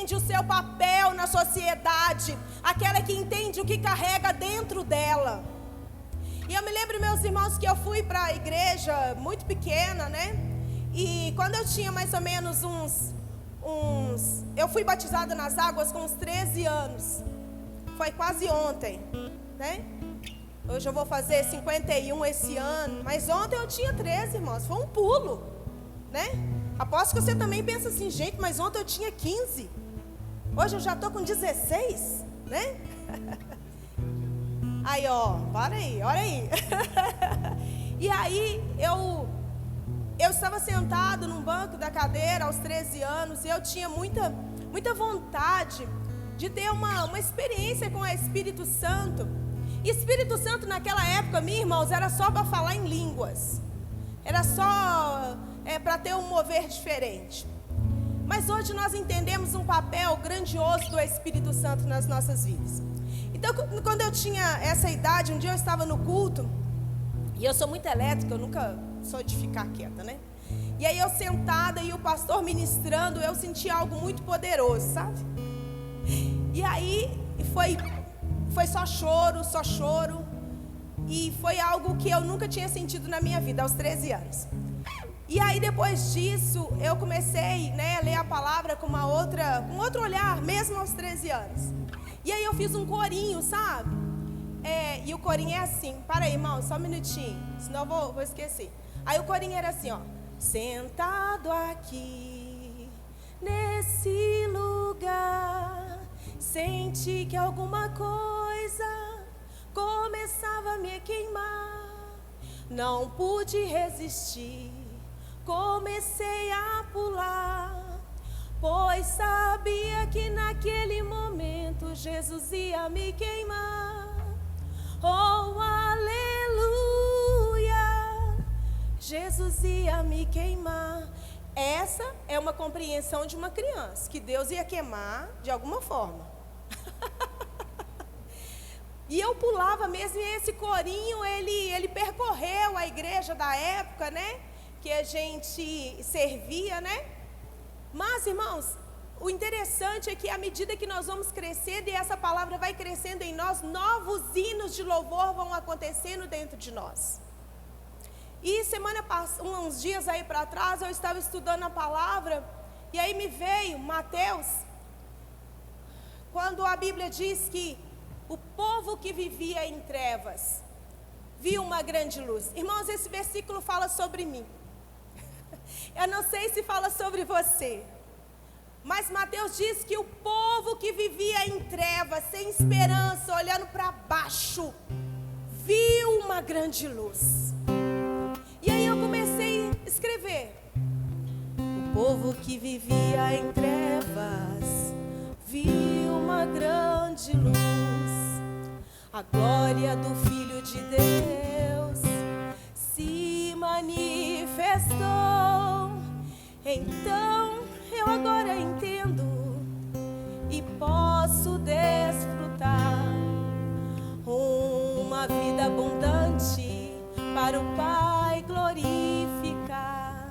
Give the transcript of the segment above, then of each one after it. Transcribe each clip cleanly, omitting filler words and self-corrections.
entende o seu papel na sociedade, aquela que entende o que carrega dentro dela. E eu me lembro, meus irmãos, que eu fui para a igreja muito pequena, né? E quando eu tinha mais ou menos eu fui batizada nas águas com uns 13 anos. Foi quase ontem, né? Hoje eu vou fazer 51 esse ano, mas ontem eu tinha 13, irmãos. Foi um pulo, né? Aposto que você também pensa assim, gente, mas ontem eu tinha 15. Hoje eu já estou com 16, né? Aí, ó, para aí, olha aí. E aí, eu estava sentado num banco da cadeira aos 13 anos, e eu tinha muita vontade de ter uma experiência com o Espírito Santo. E Espírito Santo naquela época, meus irmãos, era só para falar em línguas. Era só para ter um mover diferente. Mas hoje nós entendemos um papel grandioso do Espírito Santo nas nossas vidas. Então, quando eu tinha essa idade, um dia eu estava no culto, e eu sou muito elétrica, eu nunca sou de ficar quieta, né? E aí eu sentada e o pastor ministrando, eu senti algo muito poderoso, sabe? E aí foi só choro, e foi algo que eu nunca tinha sentido na minha vida, aos 13 anos. E aí depois disso, eu comecei, né, a ler a palavra com um outro olhar, mesmo aos 13 anos. E aí eu fiz um corinho, sabe? E o corinho é assim, para aí, irmão, só um minutinho, senão eu vou esquecer. Aí o corinho era assim, ó. Sentado aqui, nesse lugar, senti que alguma coisa começava a me queimar. Não pude resistir, comecei a pular, pois sabia que naquele momento Jesus ia me queimar. Oh, aleluia, Jesus ia me queimar. Essa é uma compreensão de uma criança, que Deus ia queimar de alguma forma. E eu pulava mesmo, e esse corinho, ele percorreu a igreja da época, né? Que a gente servia, né? Mas, irmãos, o interessante é que à medida que nós vamos crescendo e essa palavra vai crescendo em nós, novos hinos de louvor vão acontecendo dentro de nós. E uns dias aí para trás, eu estava estudando a palavra, e aí me veio Mateus, quando a Bíblia diz que o povo que vivia em trevas viu uma grande luz. Irmãos, esse versículo fala sobre mim. Eu não sei se fala sobre você, mas Mateus diz que o povo que vivia em trevas, sem esperança, olhando para baixo, viu uma grande luz. E aí eu comecei a escrever. O povo que vivia em trevas viu uma grande luz. A glória do Filho de Deus se manifestou. Então eu agora entendo e posso desfrutar uma vida abundante para o Pai glorificar.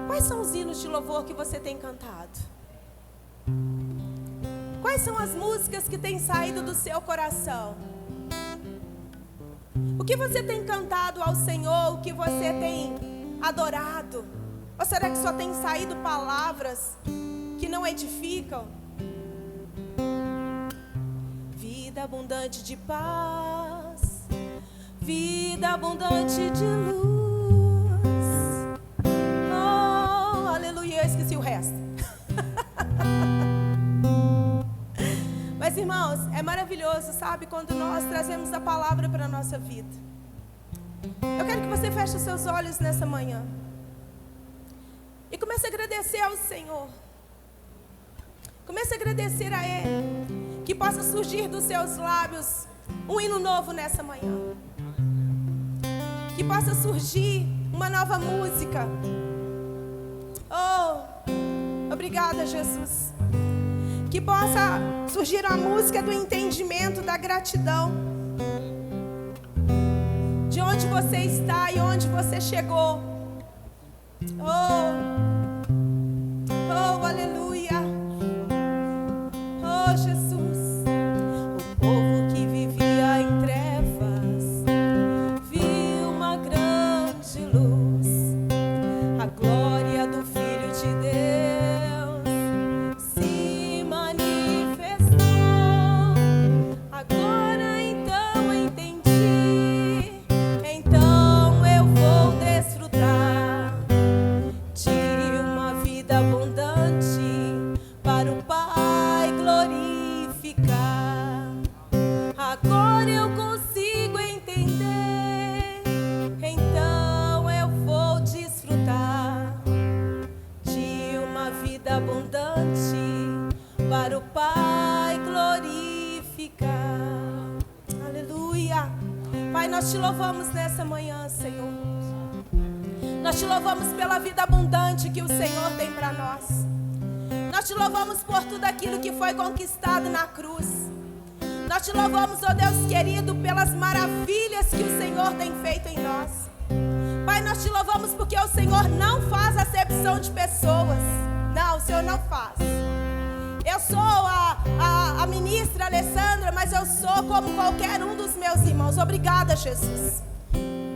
Quais são os hinos de louvor que você tem cantado? Quais são as músicas que têm saído do seu coração? O que você tem cantado ao Senhor? O que você tem adorado? Ou será que só tem saído palavras que não edificam? Vida abundante de paz, vida abundante de luz. Oh, aleluia, eu esqueci o resto. Mas, irmãos, é maravilhoso, sabe, quando nós trazemos a palavra para a nossa vida. Eu quero que você feche os seus olhos nessa manhã e comece a agradecer ao Senhor. Comece a agradecer a Ele. Que possa surgir dos seus lábios um hino novo nessa manhã. Que possa surgir uma nova música. Oh, obrigada, Jesus. Que possa surgir a música do entendimento, da gratidão. De onde você está e onde você chegou. Oh, aleluia. para o Pai glorificar. Aleluia. Pai, nós te louvamos nessa manhã, Senhor. Nós te louvamos pela vida abundante que o Senhor tem para nós. Nós te louvamos por tudo aquilo que foi conquistado na cruz. Nós te louvamos, ó Deus querido, pelas maravilhas que o Senhor tem feito em nós. Pai, nós te louvamos porque o Senhor não faz acepção de pessoas. Não, o Senhor não faz. Eu sou a ministra Alessandra, mas eu sou como qualquer um dos meus irmãos. Obrigada, Jesus.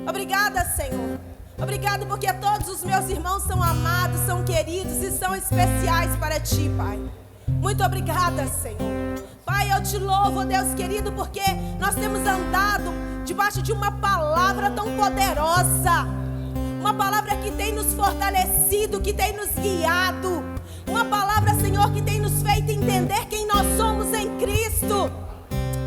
Obrigada, Senhor. Obrigado porque todos os meus irmãos são amados, são queridos e são especiais para Ti, Pai. Muito obrigada, Senhor. Pai, eu te louvo, Deus querido, porque nós temos andado debaixo de uma palavra tão poderosa. Uma palavra que tem nos fortalecido, que tem nos guiado. Uma palavra, Senhor, que tem nos feito entender quem nós somos em Cristo.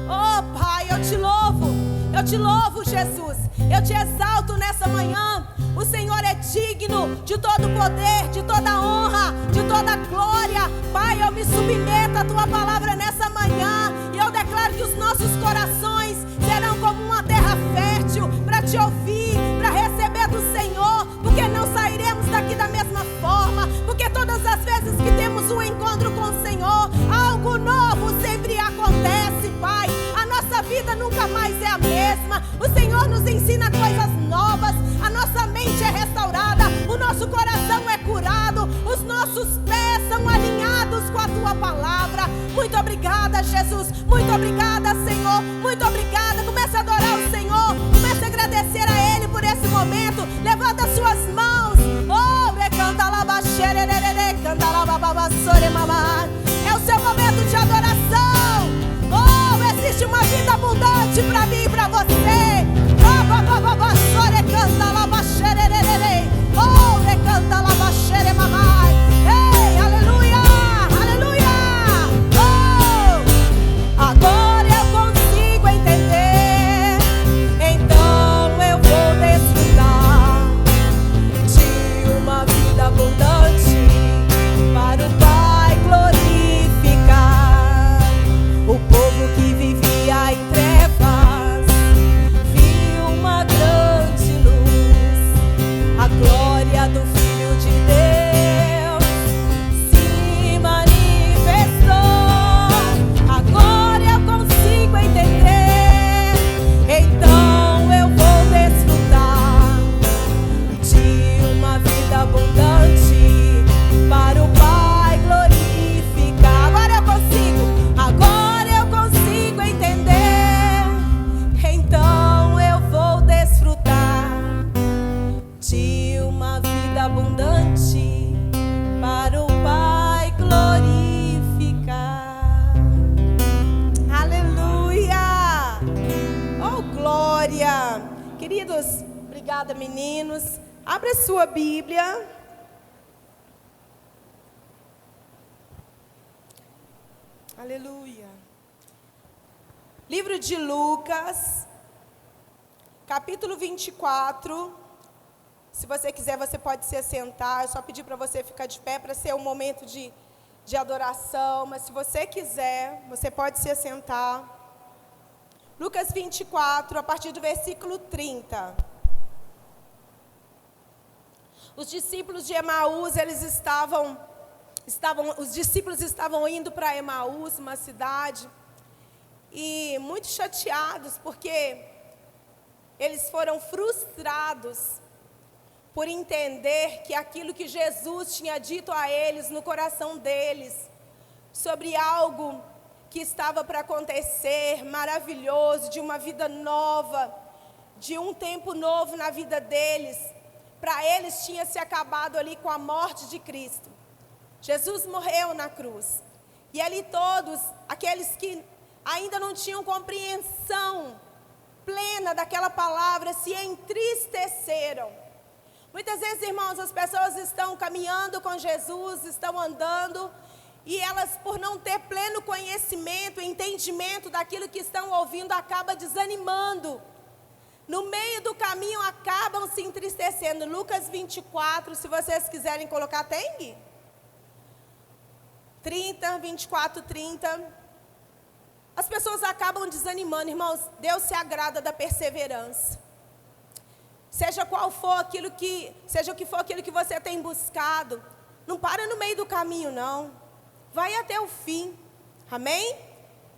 Oh, Pai, eu te louvo, Jesus. Eu te exalto nessa manhã. O Senhor é digno de todo poder, de toda honra, de toda glória. Pai, eu me submeto à Tua palavra nessa manhã. E eu declaro que os nossos corações serão como uma terra fértil para Te ouvir, para receber do Senhor. Porque não sairemos daqui da mesma forma. Porque todas as vezes que temos um encontro com o Senhor, algo novo sempre acontece, Pai. A nossa vida nunca mais é a mesma. O Senhor nos ensina coisas novas. A nossa mente é restaurada. O nosso coração é curado. Os nossos pés são alinhados com a Tua palavra. Muito obrigada, Jesus. Muito obrigada, Senhor. Muito obrigada. Comece a adorar o Senhor. Comece a agradecer a Ele por esse momento. Levanta as suas mãos. Oh, é o seu momento de adoração. Oh, existe uma vida abundante para mim e para você. Oh, recanta lá, baxere, mamãe. Ei, aleluia, aleluia. Oh, agora eu consigo entender. Então eu vou desfrutar de uma vida abundante para o Pai glorificar. O povo que vivia em trevas viu uma grande luz. A glória do Filho de Deus se manifestou. Agora eu consigo entender. Então eu vou desfrutar de uma vida abundante para o Pai glorificar. Agora eu consigo entender. Então eu vou desfrutar de uma vida abundante para o Pai glorificar. Aleluia! Oh, glória! Queridos, obrigada, meninos. Abra sua Bíblia. Aleluia. Livro de Lucas, capítulo 24. Se você quiser, você pode se assentar. Eu só pedi para você ficar de pé para ser um momento de adoração. Mas se você quiser, você pode se assentar. Lucas 24, a partir do versículo 30. Os discípulos de Emaús, os discípulos estavam indo para Emaús, uma cidade, e muito chateados, porque eles foram frustrados por entender que aquilo que Jesus tinha dito a eles, no coração deles, sobre algo que estava para acontecer, maravilhoso, de uma vida nova, de um tempo novo na vida deles, para eles tinha se acabado ali com a morte de Cristo. Jesus morreu na cruz, e ali todos, aqueles que ainda não tinham compreensão plena daquela palavra, se entristeceram. Muitas vezes, irmãos, as pessoas estão caminhando com Jesus, estão andando, e elas, por não ter pleno conhecimento, entendimento daquilo que estão ouvindo, acabam desanimando. No meio do caminho, acabam se entristecendo. Lucas 24, se vocês quiserem colocar, tem? 30, 24, 30. As pessoas acabam desanimando, irmãos. Deus se agrada da perseverança. Seja qual for aquilo que, seja o que for aquilo que você tem buscado, não para no meio do caminho, não. Vai até o fim. Amém?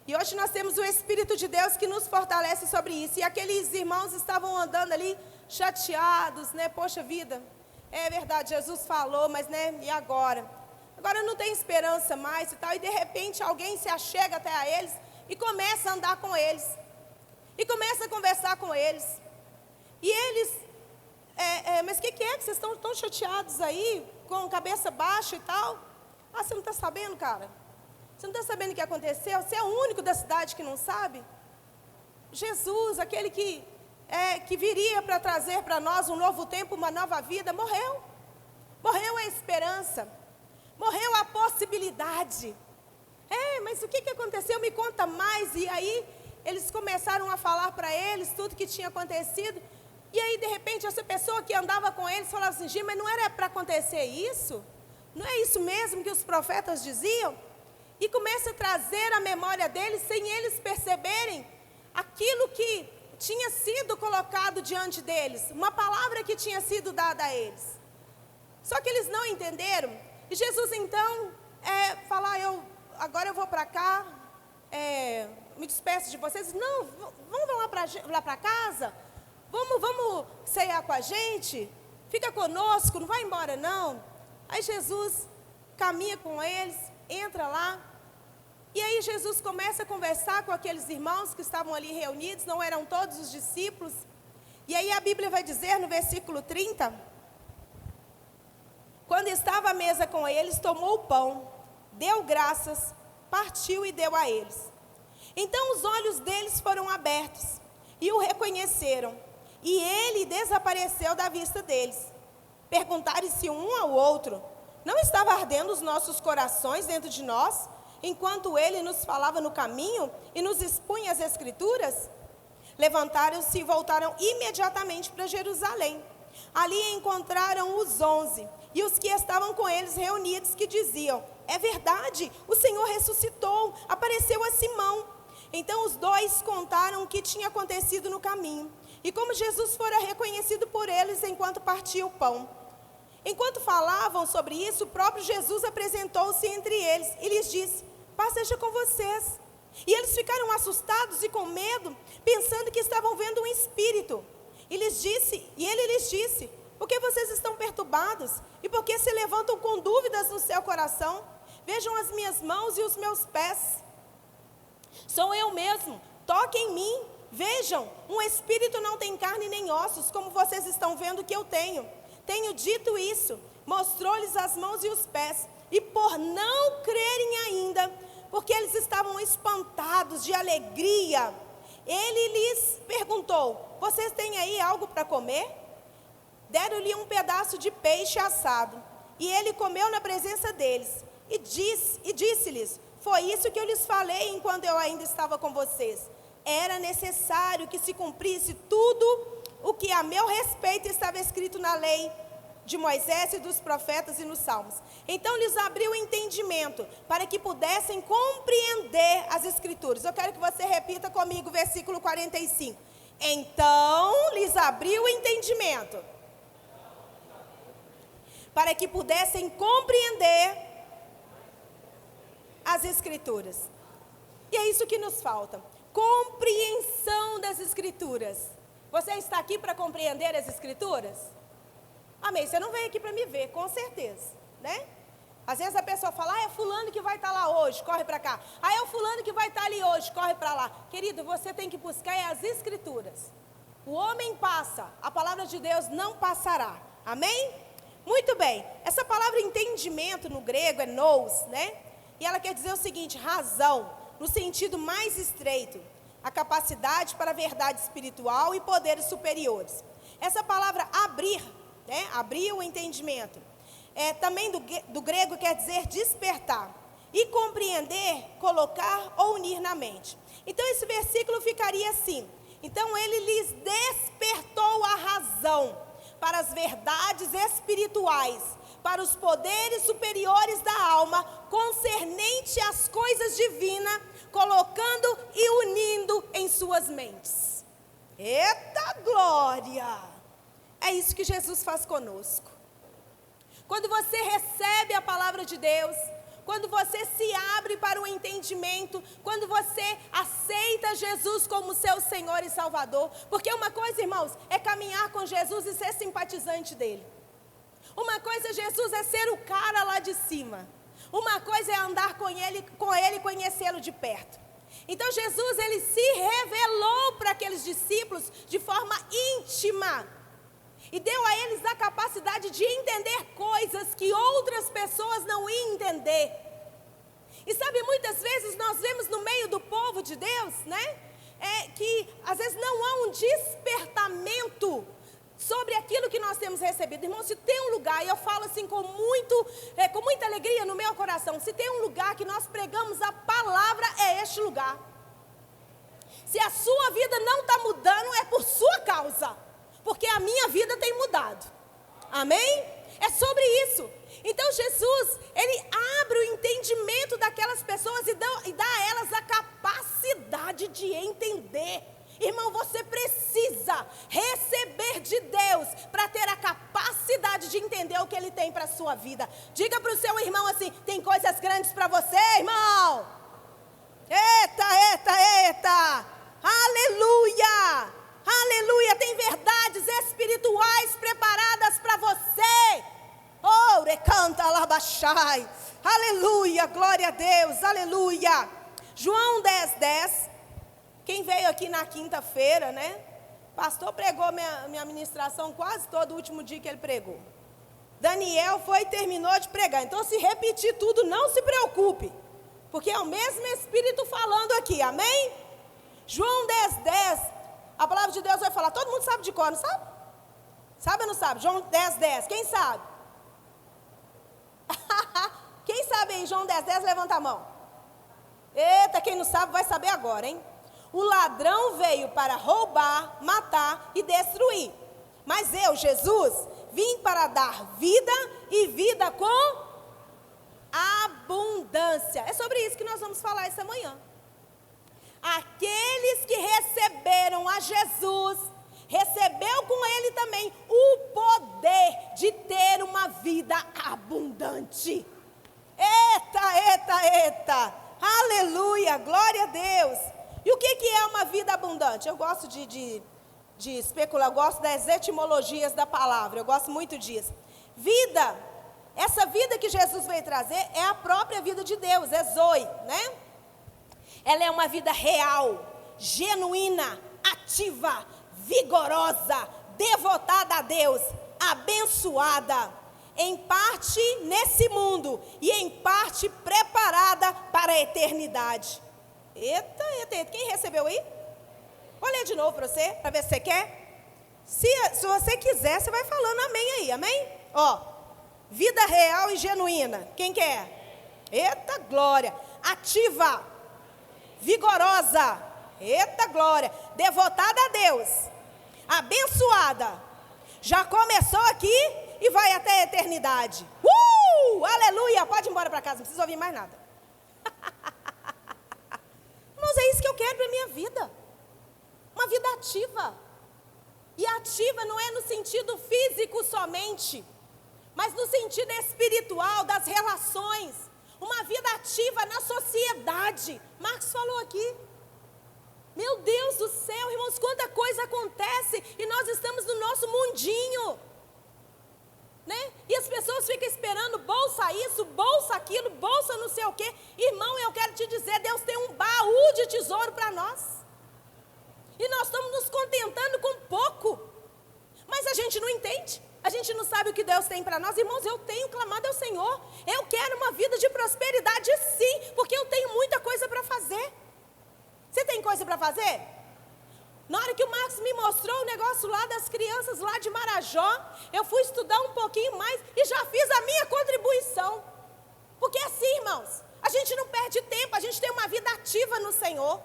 E hoje nós temos o Espírito de Deus que nos fortalece sobre isso. E aqueles irmãos estavam andando ali chateados, né? Poxa vida, é verdade, Jesus falou, mas né, e agora? Agora não tem esperança mais e tal. E de repente alguém se achega até a eles e começa a andar com eles. E começa a conversar com eles. E eles, mas o que é que vocês estão tão chateados aí, com cabeça baixa e tal? Ah, você não está sabendo, cara? Você não está sabendo o que aconteceu? Você é o único da cidade que não sabe? Jesus, aquele que viria para trazer para nós um novo tempo, uma nova vida, morreu. Morreu a esperança. Morreu a possibilidade. Mas o que aconteceu? Me conta mais. E aí, eles começaram a falar para eles tudo que tinha acontecido. E aí, de repente, essa pessoa que andava com eles falava assim: Gi, mas não era para acontecer isso? Não é isso mesmo que os profetas diziam? E começa a trazer a memória deles, sem eles perceberem aquilo que tinha sido colocado diante deles. Uma palavra que tinha sido dada a eles. Só que eles não entenderam. E Jesus, então, fala: agora eu vou para cá, me despeço de vocês. Não, vamos lá para casa. Vamos ceiar com a gente. Fica conosco, não vai embora não. Aí Jesus caminha com eles, entra lá. E aí Jesus começa a conversar com aqueles irmãos que estavam ali reunidos. Não eram todos os discípulos. E aí a Bíblia vai dizer no versículo 30... Quando estava à mesa com eles, tomou o pão, deu graças, partiu e deu a eles. Então os olhos deles foram abertos e o reconheceram. E ele desapareceu da vista deles. Perguntaram-se um ao outro: não estava ardendo os nossos corações dentro de nós, enquanto ele nos falava no caminho e nos expunha as Escrituras? Levantaram-se e voltaram imediatamente para Jerusalém. Ali encontraram os 11 e os que estavam com eles reunidos, que diziam: é verdade, o Senhor ressuscitou, apareceu a Simão. Então os dois contaram o que tinha acontecido no caminho e como Jesus fora reconhecido por eles enquanto partia o pão. Enquanto falavam sobre isso, o próprio Jesus apresentou-se entre eles e lhes disse: paz seja com vocês. E eles ficaram assustados e com medo, pensando que estavam vendo um espírito. E ele lhes disse: por que vocês estão perturbados? E por que se levantam com dúvidas no seu coração? Vejam as minhas mãos e os meus pés. Sou eu mesmo, toquem em mim. Vejam, um espírito não tem carne nem ossos, como vocês estão vendo que eu tenho. Tenho dito isso, mostrou-lhes as mãos e os pés. E por não crerem ainda, porque eles estavam espantados de alegria, ele lhes perguntou: vocês têm aí algo para comer? Deram-lhe um pedaço de peixe assado, e ele comeu na presença deles, e disse-lhes: foi isso que eu lhes falei enquanto eu ainda estava com vocês. Era necessário que se cumprisse tudo o que a meu respeito estava escrito na lei de Moisés e dos profetas e nos salmos. Então lhes abriu o entendimento, para que pudessem compreender as Escrituras. Eu quero que você repita comigo o versículo 45. Então lhes abriu o entendimento, para que pudessem compreender as Escrituras. E é isso que nos falta: compreensão das Escrituras. Você está aqui para compreender as Escrituras? Amém, você não veio aqui para me ver, com certeza, né? Às vezes a pessoa fala: é fulano que vai estar lá hoje, corre para cá. É o fulano que vai estar ali hoje, corre para lá. Querido, você tem que buscar as Escrituras. O homem passa, a palavra de Deus não passará. Amém? Muito bem, essa palavra entendimento no grego é nous, né? E ela quer dizer o seguinte: razão, no sentido mais estreito, a capacidade para a verdade espiritual e poderes superiores. Essa palavra abrir, né? Abrir o entendimento, também do grego quer dizer despertar. E compreender, colocar ou unir na mente. Então esse versículo ficaria assim: então ele lhes despertou a razão para as verdades espirituais, para os poderes superiores da alma, concernente às coisas divinas, colocando e unindo em suas mentes. Eita glória! É isso que Jesus faz conosco. Quando você recebe a palavra de Deus, quando você se abre para o entendimento, quando você aceita Jesus como seu Senhor e Salvador, porque uma coisa, irmãos, é caminhar com Jesus e ser simpatizante dele. Uma coisa, Jesus, é ser o cara lá de cima. Uma coisa é andar com ele e conhecê-lo de perto. Então Jesus, ele se revelou para aqueles discípulos de forma íntima. E deu a eles a capacidade de entender coisas que outras pessoas não iam entender. E sabe, muitas vezes nós vemos no meio do povo de Deus, né? Que às vezes não há um despertamento sobre aquilo que nós temos recebido. Irmão, se tem um lugar, e eu falo assim com muita alegria no meu coração, se tem um lugar que nós pregamos a palavra, é este lugar. Se a sua vida não está mudando, é por sua causa, porque a minha vida tem mudado. Amém? É sobre isso. Então Jesus, ele abre o entendimento daquelas pessoas e dá a elas a capacidade de entender. Irmão, você precisa receber de Deus para ter a capacidade de entender o que Ele tem para a sua vida. Diga para o seu irmão assim: tem coisas grandes para você, irmão. Eita, aleluia, aleluia, tem verdades espirituais preparadas para você. Oh, recanta alabachai, aleluia, glória a Deus, aleluia. João 10:10. Quem veio aqui na quinta-feira, né? Pastor pregou minha ministração quase todo o último dia que ele pregou. Daniel foi e terminou de pregar. Então, se repetir tudo, não se preocupe, porque é o mesmo Espírito falando aqui, amém? João 10:10, a palavra de Deus vai falar. Todo mundo sabe de cor, não sabe? Sabe ou não sabe? João 10:10, quem sabe? Quem sabe aí, João 10:10, levanta a mão. Eita, quem não sabe vai saber agora, hein? O ladrão veio para roubar, matar e destruir. Mas eu, Jesus, vim para dar vida e vida com abundância. É sobre isso que nós vamos falar essa manhã. Aqueles que receberam a Jesus, recebeu com ele também o poder de ter uma vida abundante. Eita, aleluia, glória a Deus. E o que é uma vida abundante? Eu gosto de especular, eu gosto das etimologias da palavra, eu gosto muito disso. Vida, essa vida que Jesus veio trazer é a própria vida de Deus, é Zoe, né? Ela é uma vida real, genuína, ativa, vigorosa, devotada a Deus, abençoada, em parte nesse mundo e em parte preparada para a eternidade. Eita, quem recebeu aí? Vou ler de novo para você, para ver se você quer. Se você quiser, você vai falando amém aí, amém? Ó, vida real e genuína, quem quer? Eita glória, ativa, vigorosa, eita glória, devotada a Deus, abençoada, já começou aqui e vai até a eternidade. Aleluia, pode ir embora para casa, não precisa ouvir mais nada. Irmãos, é isso que eu quero para a minha vida. Uma vida ativa. E ativa não é no sentido físico somente, mas no sentido espiritual, das relações. Uma vida ativa na sociedade. Marcos falou aqui. Meu Deus do céu, irmãos, quanta coisa acontece e nós estamos no nosso mundinho, né? E as pessoas ficam esperando bolsa isso, bolsa aquilo, bolsa não sei o quê. Irmão, eu quero te dizer, Deus tem um baú de tesouro para nós. E nós estamos nos contentando com pouco. Mas a gente não entende. A gente não sabe o que Deus tem para nós. Irmãos, eu tenho clamado ao Senhor. Eu quero uma vida de prosperidade sim, porque eu tenho muita coisa para fazer. Você tem coisa para fazer? Na hora que o Marcos me mostrou o negócio lá das crianças lá de Marajó, eu fui estudar um pouquinho mais e já fiz a minha contribuição. Porque assim, irmãos, a gente não perde tempo, a gente tem uma vida ativa no Senhor.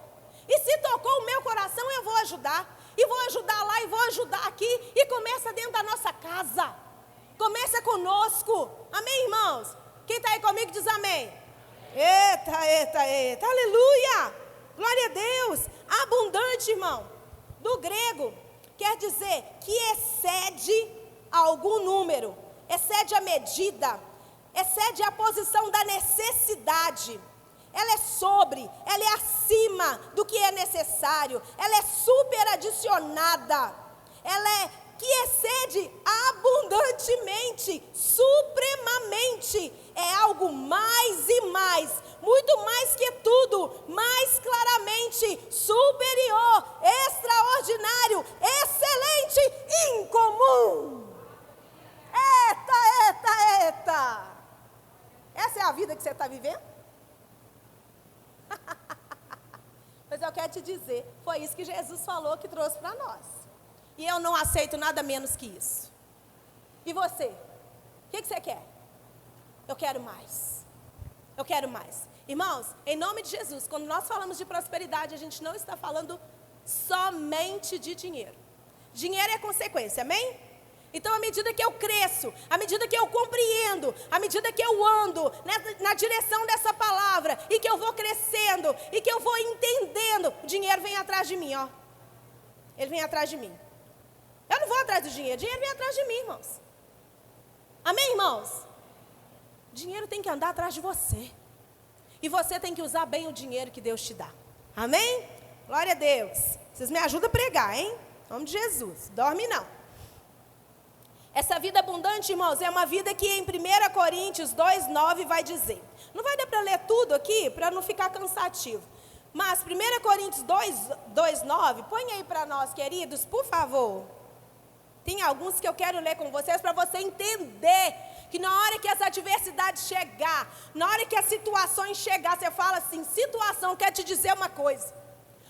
E se tocou o meu coração, eu vou ajudar. E vou ajudar lá, e vou ajudar aqui. E começa dentro da nossa casa. Começa conosco. Amém, irmãos? Quem está aí comigo diz amém. Eita, eita, eita. Aleluia. Glória a Deus. Abundante, irmão, do grego, quer dizer que excede algum número, excede a medida, excede a posição da necessidade. Ela é sobre, ela é acima do que é necessário, ela é super adicionada, ela é que excede abundantemente, supremamente, é algo mais e mais, muito mais que tudo, mais claramente, superior, extraordinário, excelente, incomum. Eita, eita, eita. Essa é a vida que você está vivendo? Mas eu quero te dizer, foi isso que Jesus falou que trouxe para nós. E eu não aceito nada menos que isso. E você? O que você quer? Eu quero mais. Eu quero mais. Irmãos, em nome de Jesus, quando nós falamos de prosperidade, a gente não está falando somente de dinheiro. Dinheiro é consequência, amém? Então, à medida que eu cresço, à medida que eu compreendo, à medida que eu ando na direção dessa palavra, e que eu vou crescendo, e que eu vou entendendo, o dinheiro vem atrás de mim, ó. Ele vem atrás de mim. Eu não vou atrás do dinheiro, o dinheiro vem atrás de mim, irmãos. Amém, irmãos? Dinheiro tem que andar atrás de você. E você tem que usar bem o dinheiro que Deus te dá. Amém? Glória a Deus. Vocês me ajudam a pregar, hein? Em nome de Jesus. Dorme não. Essa vida abundante, irmãos, é uma vida que em 1 Coríntios 2,9 vai dizer. Não vai dar para ler tudo aqui, para não ficar cansativo. Mas 1 Coríntios 2,9, põe aí para nós, queridos, por favor. Tem alguns que eu quero ler com vocês para você entender que na hora que as adversidades chegar, na hora que as situações chegar, você fala assim, situação, quer te dizer uma coisa.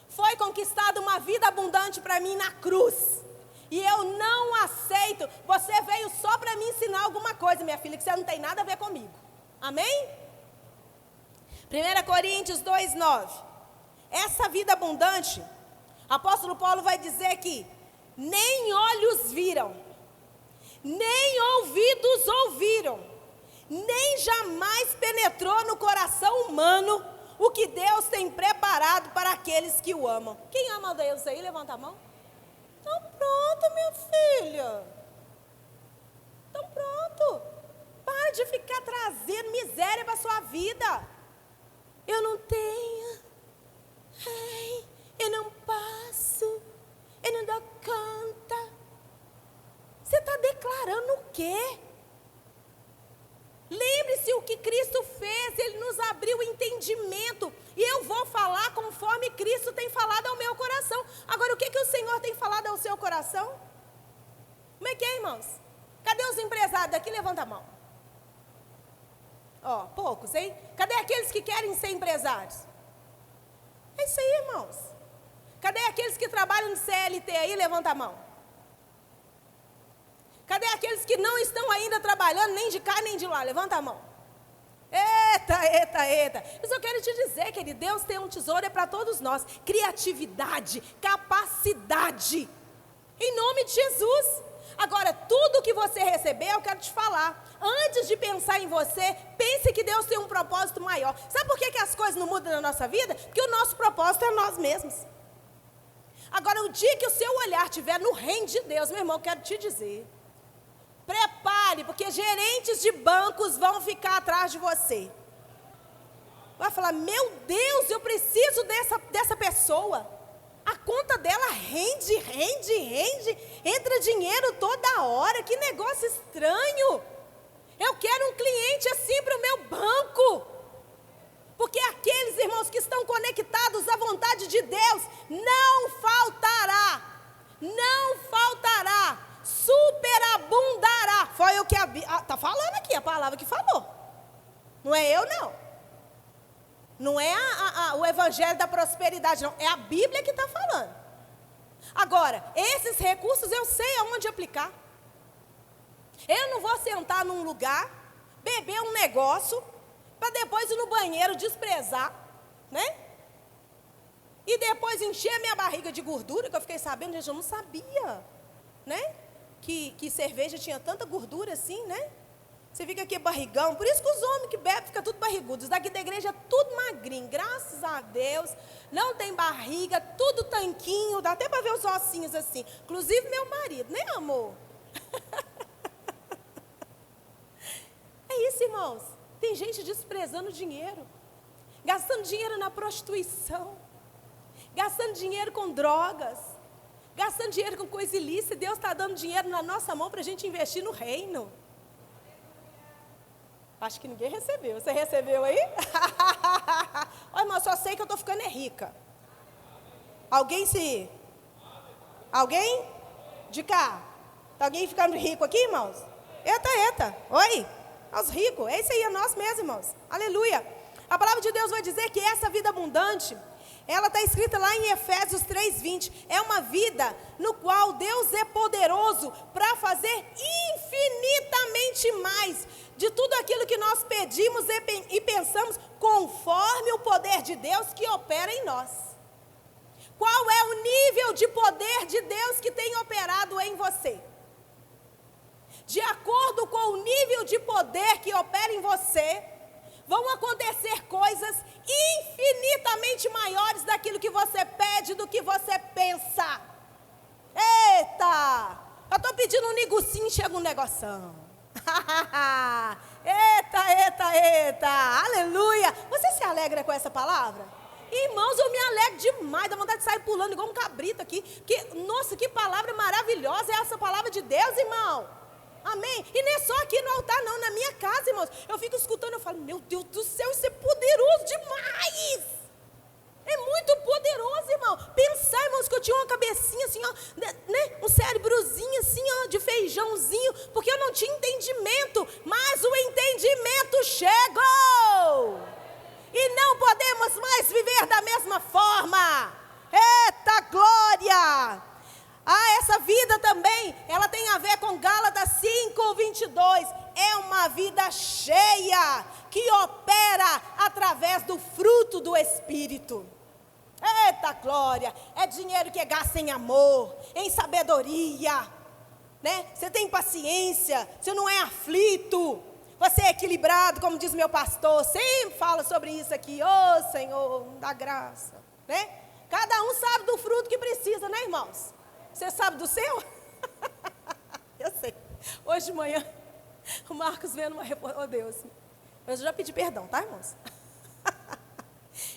Foi conquistada uma vida abundante para mim na cruz. E eu não aceito, você veio só para me ensinar alguma coisa, minha filha, que você não tem nada a ver comigo. Amém? 1 Coríntios 2,9. Essa vida abundante, apóstolo Paulo vai dizer que nem olhos viram, nem ouvidos ouviram, nem jamais penetrou no coração humano o que Deus tem preparado para aqueles que o amam. Quem ama Deus aí, levanta a mão. Então pronto, minha filha. Então pronto. Para de ficar trazendo miséria para a sua vida. Eu não tenho. Ai, eu não passo. Eu não dou conta. Você está declarando o quê? Lembre-se o que Cristo fez. Ele nos abriu o entendimento. E eu vou falar conforme Cristo tem falado ao meu coração. Agora, o que o Senhor tem falado ao seu coração? Como é que é, irmãos? Cadê os empresários daqui? Levanta a mão. Ó, poucos, hein? Cadê aqueles que querem ser empresários? É isso aí, irmãos. Cadê aqueles que trabalham no CLT aí? Levanta a mão. Cadê aqueles que não estão ainda trabalhando nem de cá nem de lá? Levanta a mão. Eita, eita, eita. Mas eu quero te dizer, querido, Deus tem um tesouro para todos nós. Criatividade, capacidade. Em nome de Jesus. Agora, tudo que você receber, eu quero te falar. Antes de pensar em você, pense que Deus tem um propósito maior. Sabe por que as coisas não mudam na nossa vida? Porque o nosso propósito é nós mesmos. Agora, o dia que o seu olhar estiver no reino de Deus, meu irmão, eu quero te dizer. Prepare, porque gerentes de bancos vão ficar atrás de você. Vai falar, meu Deus, eu preciso dessa pessoa. A conta dela rende. Entra dinheiro toda hora, que negócio estranho. Eu quero um cliente assim para o meu banco. Porque aqueles irmãos que estão conectados à vontade de Deus, não faltará, superabundará. Foi o que está falando aqui, a palavra que falou. Não é eu, não. Não é o evangelho da prosperidade, não. É a Bíblia que está falando. Agora, esses recursos eu sei aonde aplicar. Eu não vou sentar num lugar, beber um negócio, para depois ir no banheiro desprezar, né? E depois encher minha barriga de gordura, que eu fiquei sabendo, gente, eu não sabia, né? que cerveja tinha tanta gordura assim, né? Você fica aqui barrigão. Por isso que os homens que bebem ficam tudo barrigudos. Os daqui da igreja tudo magrinho. Graças a Deus. Não tem barriga, tudo tanquinho. Dá até para ver os ossinhos assim. Inclusive meu marido, né, amor? É isso, irmãos. Tem gente desprezando dinheiro. Gastando dinheiro na prostituição. Gastando dinheiro com drogas. Gastando dinheiro com coisa ilícita. Deus está dando dinheiro na nossa mão para a gente investir no reino. Acho que ninguém recebeu. Você recebeu aí? Olha, irmão, só sei que eu estou ficando rica. Alguém? De cá? Tá alguém ficando rico aqui, irmãos? Eita. Oi? Os ricos. É isso aí, é nós mesmos, irmãos. Aleluia. A palavra de Deus vai dizer que essa vida abundante, ela está escrita lá em Efésios 3:20. É uma vida no qual Deus é poderoso para fazer infinitamente mais de tudo aquilo que nós pedimos e pensamos, conforme o poder de Deus que opera em nós. Qual é o nível de poder de Deus que tem operado em você? De acordo com o nível de poder que opera em você, vão acontecer coisas infinitamente maiores daquilo que você pede, do que você pensa. Eita! Eu estou pedindo um negocinho, chega um negoção. Eita, aleluia. Você se alegra com essa palavra? Irmãos, eu me alegro demais, dá vontade de sair pulando igual um cabrito aqui. Nossa, que palavra maravilhosa é essa palavra de Deus, irmão. Amém? E não é só aqui no altar não, na minha casa, irmãos. Eu fico escutando, eu falo, meu Deus do céu, isso é poderoso demais. É muito poderoso, irmão. Pensar, irmãos, que eu tinha uma cabecinha assim, ó, né? Um cérebrozinho assim, ó, de feijãozinho, porque eu não tinha entendimento, mas o entendimento chegou. E não podemos mais viver da mesma forma. Eita glória! Essa vida também, ela tem a ver com Gálatas 5:22. É uma vida cheia, que opera através do fruto do Espírito. Eita glória, é dinheiro que é gasto em amor, em sabedoria, né? Você tem paciência, você não é aflito, você é equilibrado, como diz meu pastor, sempre fala sobre isso aqui. Ô Senhor, dá graça, né? Cada um sabe do fruto que precisa, né, irmãos? Você sabe do seu? Eu sei. Hoje de manhã, o Marcos vendo uma reportagem. Oh Deus, eu já pedi perdão, tá, irmãos?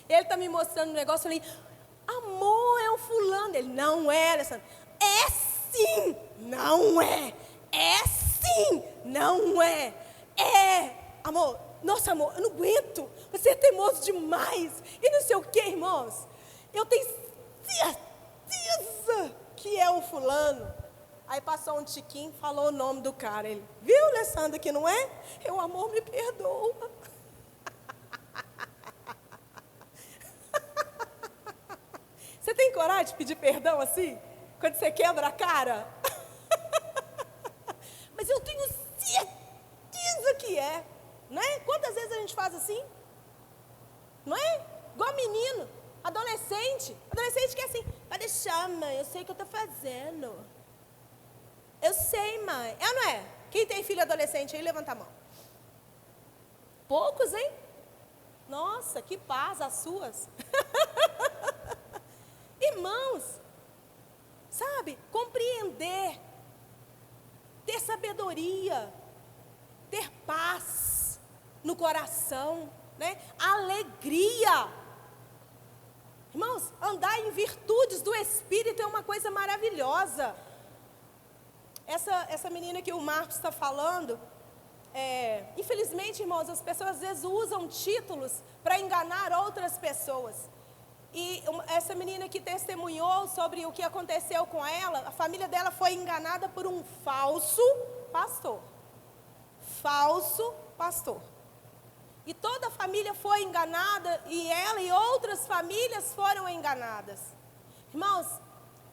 Ele está me mostrando um negócio, eu falei, amor, é um fulano. Ele, não é, Alessandra. É sim, não é. É sim, não é. É, amor, nossa amor, eu não aguento. Você é teimoso demais. E não sei o que, irmãos. Eu tenho certeza que é um fulano. Aí passou um tiquinho, falou o nome do cara. Ele, viu, Alessandra, que não é? Eu, amor, me perdoa. Você tem coragem de pedir perdão assim? Quando você quebra a cara? Mas eu tenho certeza que é. Não é? Quantas vezes a gente faz assim? Não é? Igual menino, adolescente. Adolescente que é assim, vai deixar, mãe, eu sei o que eu estou fazendo. Eu sei, mãe. É ou não é? Quem tem filho adolescente aí, levanta a mão. Poucos, hein? Nossa, que paz as suas. Irmãos, sabe, compreender, ter sabedoria, ter paz no coração, né? Alegria. Irmãos, andar em virtudes do Espírito é uma coisa maravilhosa. Essa menina que o Marcos está falando, infelizmente, irmãos, as pessoas às vezes usam títulos para enganar outras pessoas. E essa menina que testemunhou sobre o que aconteceu com ela, a família dela foi enganada por um falso pastor. Falso pastor. E toda a família foi enganada, e ela e outras famílias foram enganadas. Irmãos,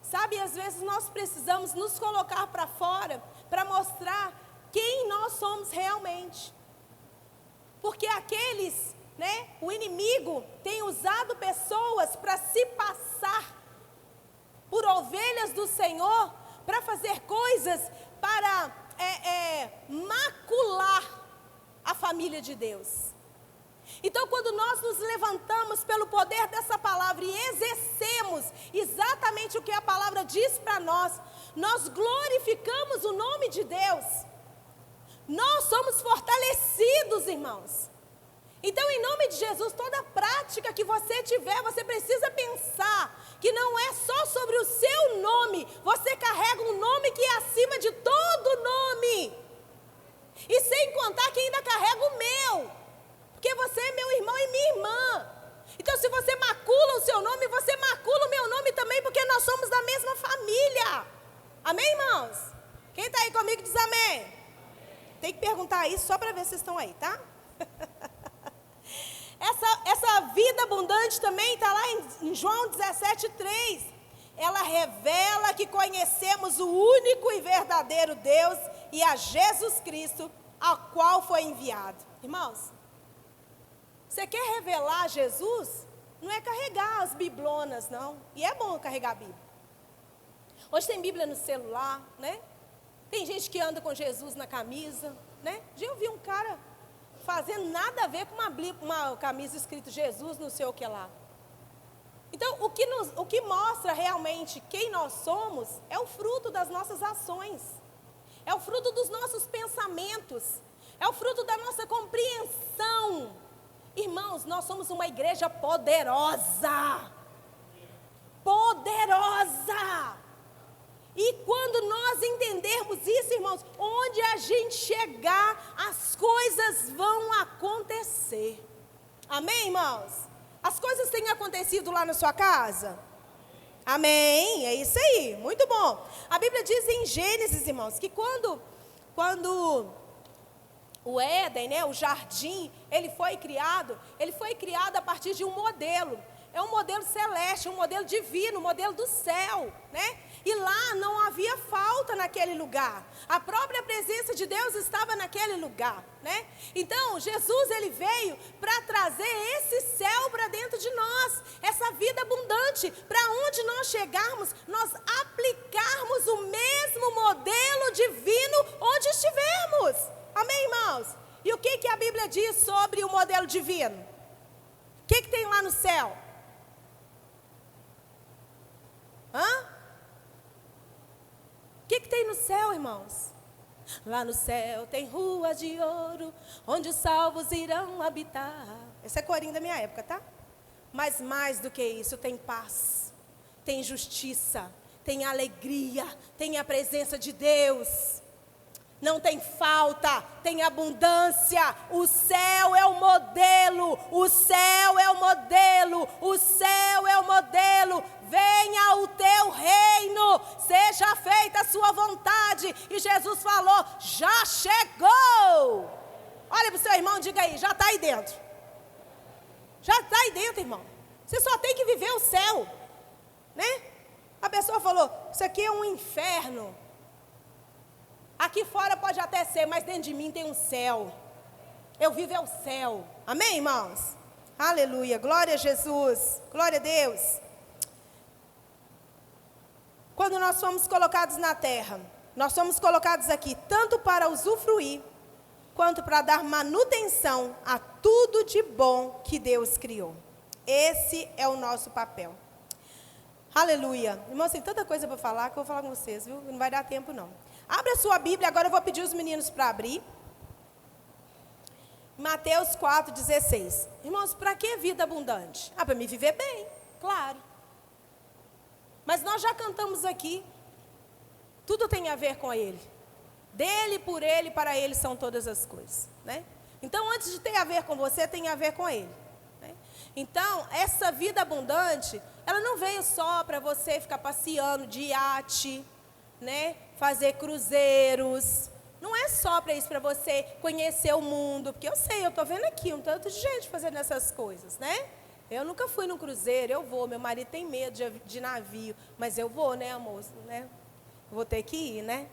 sabe, às vezes nós precisamos nos colocar para fora para mostrar quem nós somos realmente. Porque aqueles, né, o inimigo tem usado pessoas para se passar por ovelhas do Senhor, para fazer coisas para macular a família de Deus. Então, quando nós nos levantamos pelo poder dessa palavra e exercemos exatamente o que a palavra diz para nós, nós glorificamos o nome de Deus. Nós somos fortalecidos, irmãos. Então, em nome de Jesus, toda prática que você tiver, você precisa pensar que não é só sobre o seu nome. Você carrega um nome que é acima de todo nome. E sem contar que ainda carrega o meu. Porque você é meu irmão e minha irmã. Então, se você macula o seu nome, você macula o meu nome também, porque nós somos da mesma família. Amém, irmãos? Quem está aí comigo diz amém. Tem que perguntar isso só para ver se vocês estão aí, tá? Essa vida abundante também está lá em João 17:3. Ela revela que conhecemos o único e verdadeiro Deus e a Jesus Cristo, ao qual foi enviado. Irmãos, você quer revelar Jesus? Não é carregar as biblonas, não. E é bom carregar a Bíblia. Hoje tem Bíblia no celular, né? Tem gente que anda com Jesus na camisa, né? Já ouvi um cara fazendo nada a ver com uma camisa escrito Jesus, não sei o que lá. Então, o que mostra realmente quem nós somos é o fruto das nossas ações. É o fruto dos nossos pensamentos. É o fruto da nossa compreensão. Irmãos, nós somos uma igreja poderosa. Poderosa. E quando nós entendermos isso, irmãos, onde a gente chegar, as coisas vão acontecer. Amém, irmãos? As coisas têm acontecido lá na sua casa? Amém, é isso aí, muito bom. A Bíblia diz em Gênesis, irmãos, que quando o Éden, né, o jardim, ele foi criado a partir de um modelo. É um modelo celeste, um modelo divino, um modelo do céu, né? E lá não havia falta naquele lugar. A própria presença de Deus estava naquele lugar, né? Então, Jesus, ele veio para trazer esse céu para dentro de nós. Essa vida abundante, para onde nós chegarmos, nós aplicarmos o mesmo modelo divino onde estivermos. Amém, irmãos? E o que a Bíblia diz sobre o modelo divino? O que tem lá no céu? O que tem no céu, irmãos? Lá no céu tem ruas de ouro, onde os salvos irão habitar. Esse é corinho da minha época, tá? Mas mais do que isso, tem paz, tem justiça, tem alegria, tem a presença de Deus. Não tem falta, tem abundância. O céu é o modelo, o céu é o modelo, o céu é o modelo. Venha o teu reino, seja feita a sua vontade. E Jesus falou, já chegou. Olha para o seu irmão, diga aí, já está aí dentro. Já está aí dentro, irmão. Você só tem que viver o céu, né? A pessoa falou, isso aqui é um inferno. Aqui fora pode até ser, mas dentro de mim tem um céu. Eu vivo é o céu. Amém, irmãos? Aleluia, glória a Jesus, glória a Deus. Quando nós fomos colocados na terra, nós somos colocados aqui tanto para usufruir, quanto para dar manutenção a tudo de bom que Deus criou. Esse é o nosso papel. Aleluia. Irmãos, tem tanta coisa para falar que eu vou falar com vocês, viu? Não vai dar tempo não. Abra a sua Bíblia, agora eu vou pedir os meninos para abrir. Mateus 4,16. Irmãos, para que vida abundante? Para me viver bem, claro. Mas nós já cantamos aqui. Tudo tem a ver com Ele. Dele, por Ele, para Ele são todas as coisas, né? Então, antes de ter a ver com você, tem a ver com Ele, né? Então, essa vida abundante, ela não veio só para você ficar passeando de iate, né? Fazer cruzeiros. Não é só para isso, para você conhecer o mundo. Porque eu sei, eu estou vendo aqui um tanto de gente fazendo essas coisas, né? Eu nunca fui num cruzeiro, eu vou. Meu marido tem medo de navio. Mas eu vou, né, amor? Né? Vou ter que ir, né?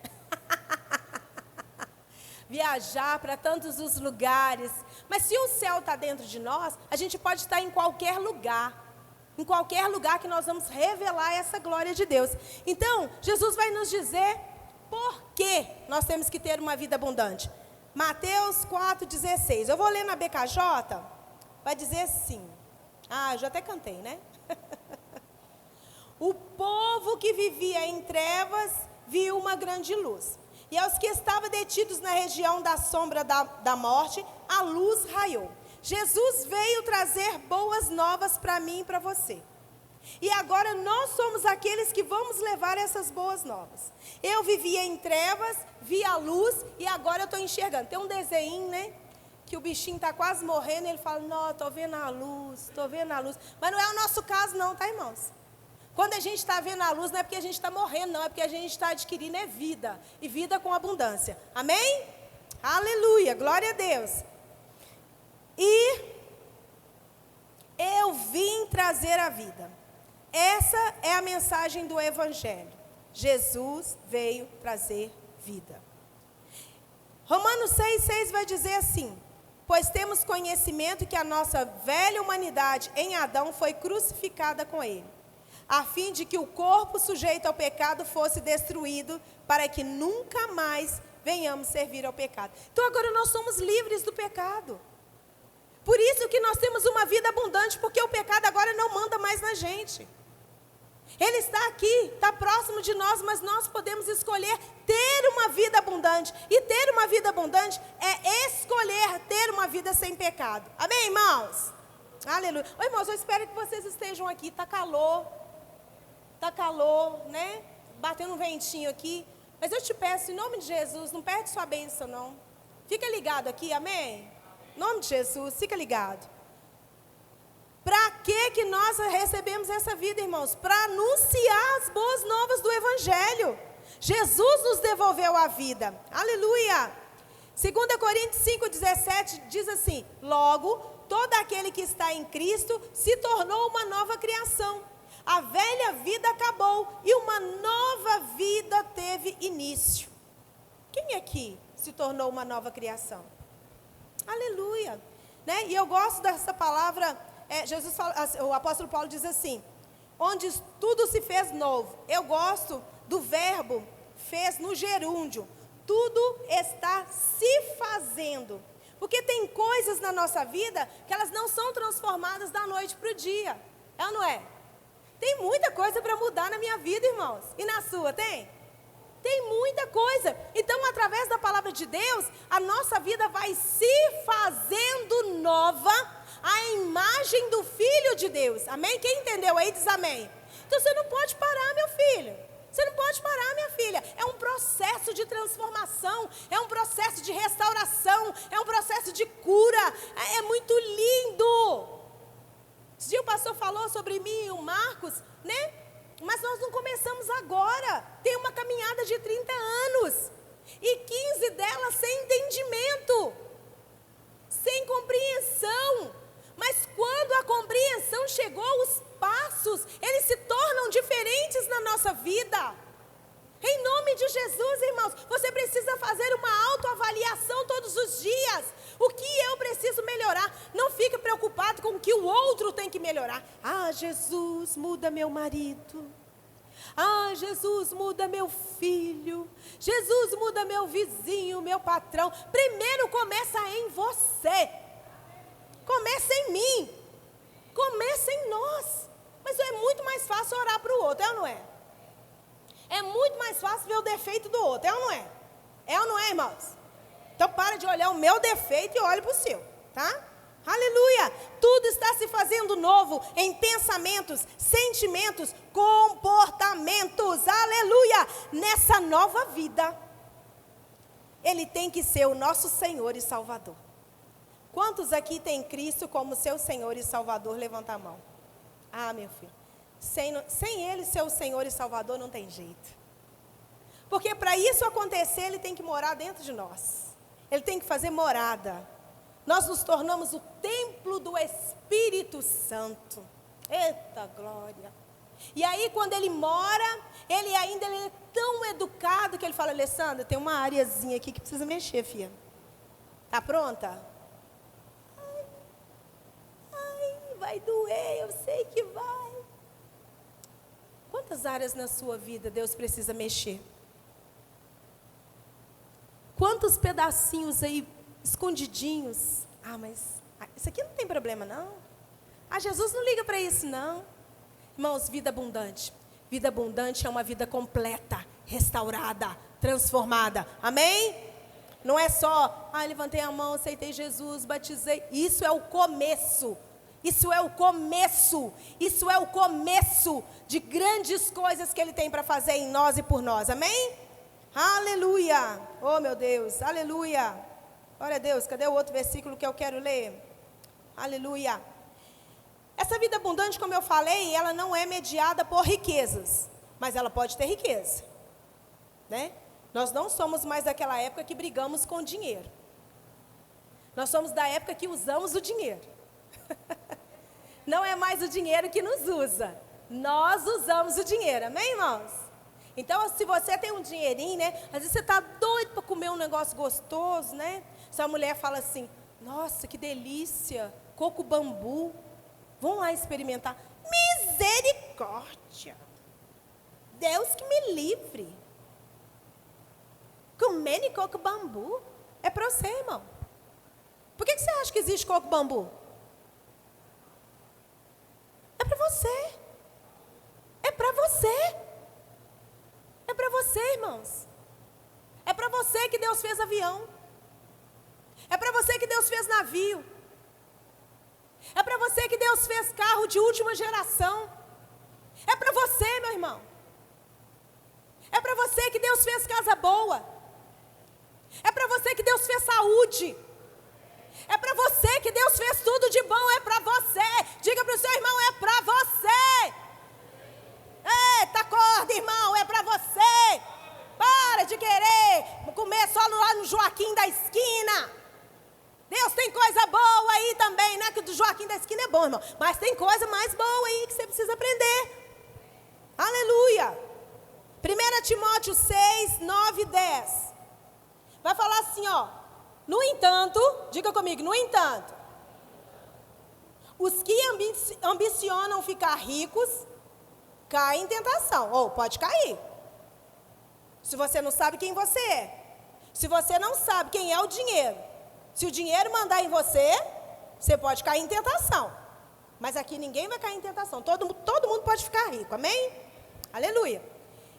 Viajar para tantos os lugares. Mas se o céu está dentro de nós, a gente pode estar em qualquer lugar. Em qualquer lugar que nós vamos revelar essa glória de Deus. Então, Jesus vai nos dizer por que nós temos que ter uma vida abundante? Mateus 4,16. Eu vou ler na BKJ, vai dizer assim. Eu já até cantei, né? O povo que vivia em trevas viu uma grande luz. E aos que estavam detidos na região da sombra da morte, a luz raiou. Jesus veio trazer boas novas para mim e para você. E agora nós somos aqueles que vamos levar essas boas novas. Eu vivia em trevas, vi a luz e agora eu estou enxergando. Tem um desenho, né? Que o bichinho está quase morrendo e ele fala, não, estou vendo a luz, estou vendo a luz. Mas não é o nosso caso não, tá, irmãos? Quando a gente está vendo a luz, não é porque a gente está morrendo, não. É porque a gente está adquirindo vida. E vida com abundância. Amém? Aleluia, glória a Deus. E eu vim trazer a vida. Essa é a mensagem do Evangelho. Jesus veio trazer vida. Romanos 6,6 vai dizer assim: pois temos conhecimento que a nossa velha humanidade em Adão foi crucificada com ele, a fim de que o corpo sujeito ao pecado fosse destruído, para que nunca mais venhamos servir ao pecado. Então agora nós somos livres do pecado. Por isso que nós temos uma vida abundante, porque o pecado agora não manda mais na gente. Ele está aqui, está próximo de nós, mas nós podemos escolher ter uma vida abundante. E ter uma vida abundante é escolher ter uma vida sem pecado. Amém, irmãos? Aleluia. Oi, irmãos, eu espero que vocês estejam aqui. Está calor, né? Batendo um ventinho aqui. Mas eu te peço, em nome de Jesus, não perde sua bênção, não. Fica ligado aqui, amém? Em nome de Jesus, fica ligado. Para que nós recebemos essa vida, irmãos? Para anunciar as boas novas do Evangelho. Jesus nos devolveu a vida. Aleluia. 2 Coríntios 5,17 diz assim: logo, todo aquele que está em Cristo se tornou uma nova criação. A velha vida acabou e uma nova vida teve início. Quem aqui se tornou uma nova criação? Aleluia. Né? E eu gosto dessa palavra. Jesus fala, o apóstolo Paulo diz assim: onde tudo se fez novo. Eu gosto do verbo fez no gerúndio. Tudo está se fazendo. Porque tem coisas na nossa vida que elas não são transformadas da noite para o dia. É ou não é? Tem muita coisa para mudar na minha vida, irmãos. E na sua, tem? Tem muita coisa. Então, através da palavra de Deus, a nossa vida vai se fazendo nova à imagem do Filho de Deus. Amém? Quem entendeu aí diz amém. Então, você não pode parar, meu filho. Você não pode parar, minha filha. É um processo de transformação. É um processo de restauração. É um processo de cura. É muito lindo. Esse dia o pastor falou sobre mim e o Marcos, né? Mas nós não começamos agora. Tem uma caminhada de 30 anos. E 15 delas sem entendimento. Sem compreensão. Mas quando a compreensão chegou, os passos, eles se tornam diferentes na nossa vida. Em nome de Jesus, irmãos, você precisa fazer uma autoavaliação todos os dias. O que eu preciso melhorar? Não fique preocupado com o que o outro tem que melhorar. Jesus, muda meu marido. Jesus, muda meu filho. Jesus, muda meu vizinho, meu patrão. Primeiro começa em você. Começa em mim. Começa em nós. Mas é muito mais fácil orar para o outro, é ou não é? É muito mais fácil ver o defeito do outro, é ou não é? É ou não é, irmãos? Então para de olhar o meu defeito e olhe para o seu, tá? Aleluia! Tudo está se fazendo novo em pensamentos, sentimentos, comportamentos. Aleluia! Nessa nova vida, Ele tem que ser o nosso Senhor e Salvador. Quantos aqui têm Cristo como seu Senhor e Salvador? Levanta a mão. Meu filho. Sem Ele ser o Senhor e Salvador não tem jeito. Porque para isso acontecer, Ele tem que morar dentro de nós. Ele tem que fazer morada. Nós nos tornamos o templo do Espírito Santo. Eita glória. E aí quando Ele mora, Ele é tão educado que Ele fala: Alessandra, tem uma areazinha aqui que precisa mexer, filha. Tá pronta? Vai doer, eu sei que vai. Quantas áreas na sua vida Deus precisa mexer? quantos pedacinhos aí escondidinhos. Ah, mas isso aqui não tem problema não. Ah, Jesus não liga para isso não. Irmãos, vida abundante. Vida abundante é uma vida completa, restaurada, transformada. Amém? Não é só, levantei a mão, aceitei Jesus, batizei. Isso é o começo. Isso é o começo. Isso é o começo de grandes coisas que Ele tem para fazer em nós e por nós. Amém? Aleluia. Oh, meu Deus. Aleluia. Glória a Deus. Cadê o outro versículo que eu quero ler? Aleluia. Essa vida abundante, como eu falei, ela não é mediada por riquezas. Mas ela pode ter riqueza. Né? Nós não somos mais daquela época que brigamos com dinheiro. Nós somos da época que usamos o dinheiro. Não é mais o dinheiro que nos usa. Nós usamos o dinheiro. Amém, irmãos? Então, se você tem um dinheirinho, né? Às vezes você está doido para comer um negócio gostoso, né? Se a mulher fala assim, nossa, que delícia, coco bambu. Vamos lá experimentar. Misericórdia. Deus que me livre. Comendo coco bambu. É para você, irmão. Por que você acha que existe coco bambu? É para você. É para você. É para você, irmãos. É para você que Deus fez avião. É para você que Deus fez navio. É para você que Deus fez carro de última geração. É para você, meu irmão. É para você que Deus fez casa boa. É para você que Deus fez saúde. É para você que Deus fez tudo de bom. É para você. Diga para o seu irmão, é para você. Eita, acorda, irmão, é para você. Para de querer comer só lá no Joaquim da esquina. Deus tem coisa boa aí também, né? Que o do Joaquim da esquina é bom, irmão. Mas tem coisa mais boa aí que você precisa aprender. Aleluia. 1 Timóteo 6, 9 e 10. Vai falar assim, ó. No entanto, diga comigo, no entanto. Os que ambicionam ficar ricos, caem em tentação. Ou pode cair. Se você não sabe quem você é. Se você não sabe quem é o dinheiro. Se o dinheiro mandar em você, você pode cair em tentação. Mas aqui ninguém vai cair em tentação. Todo mundo pode ficar rico. Amém? Aleluia.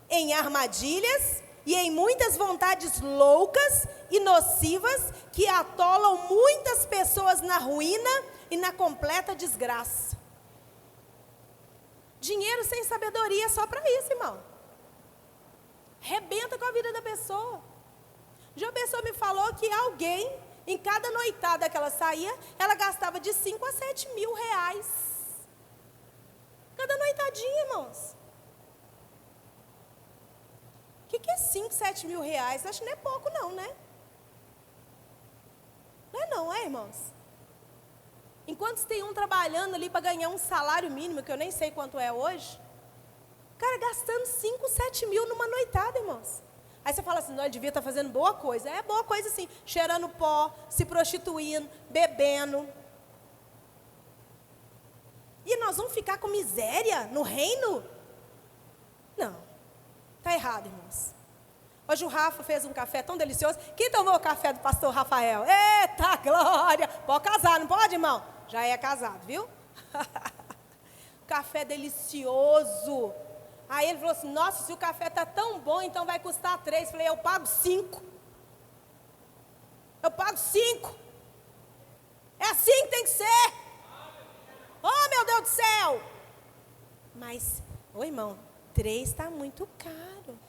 Em armadilhas e em muitas vontades loucas e nocivas que atolam muitas pessoas na ruína e na completa desgraça. Dinheiro sem sabedoria é só para isso, irmão. Rebenta com a vida da pessoa. Já a pessoa me falou que alguém, em cada noitada que ela saía, ela gastava de 5 a 7 mil reais. Cada noitadinha, irmãos. O que é 5, 7 mil reais? Acho que não é pouco não, né? Não é, irmãos? Enquanto tem um trabalhando ali para ganhar um salário mínimo, que eu nem sei quanto é hoje, o cara gastando 5, 7 mil numa noitada, irmãos. Aí você fala assim, não, ele devia estar fazendo boa coisa. É boa coisa sim, cheirando pó, se prostituindo, bebendo. E nós vamos ficar com miséria no reino? Não, está errado, irmãos. Hoje o Rafa fez um café tão delicioso. Quem tomou o café do pastor Rafael? Eita, glória! Pode casar, não pode, irmão? Já é casado, viu? Café delicioso. Aí ele falou assim, nossa, se o café está tão bom, então vai custar 3. Falei, eu pago 5. Eu pago 5. É assim que tem que ser. Oh, meu Deus do céu. Mas, ô irmão, 3 está muito caro.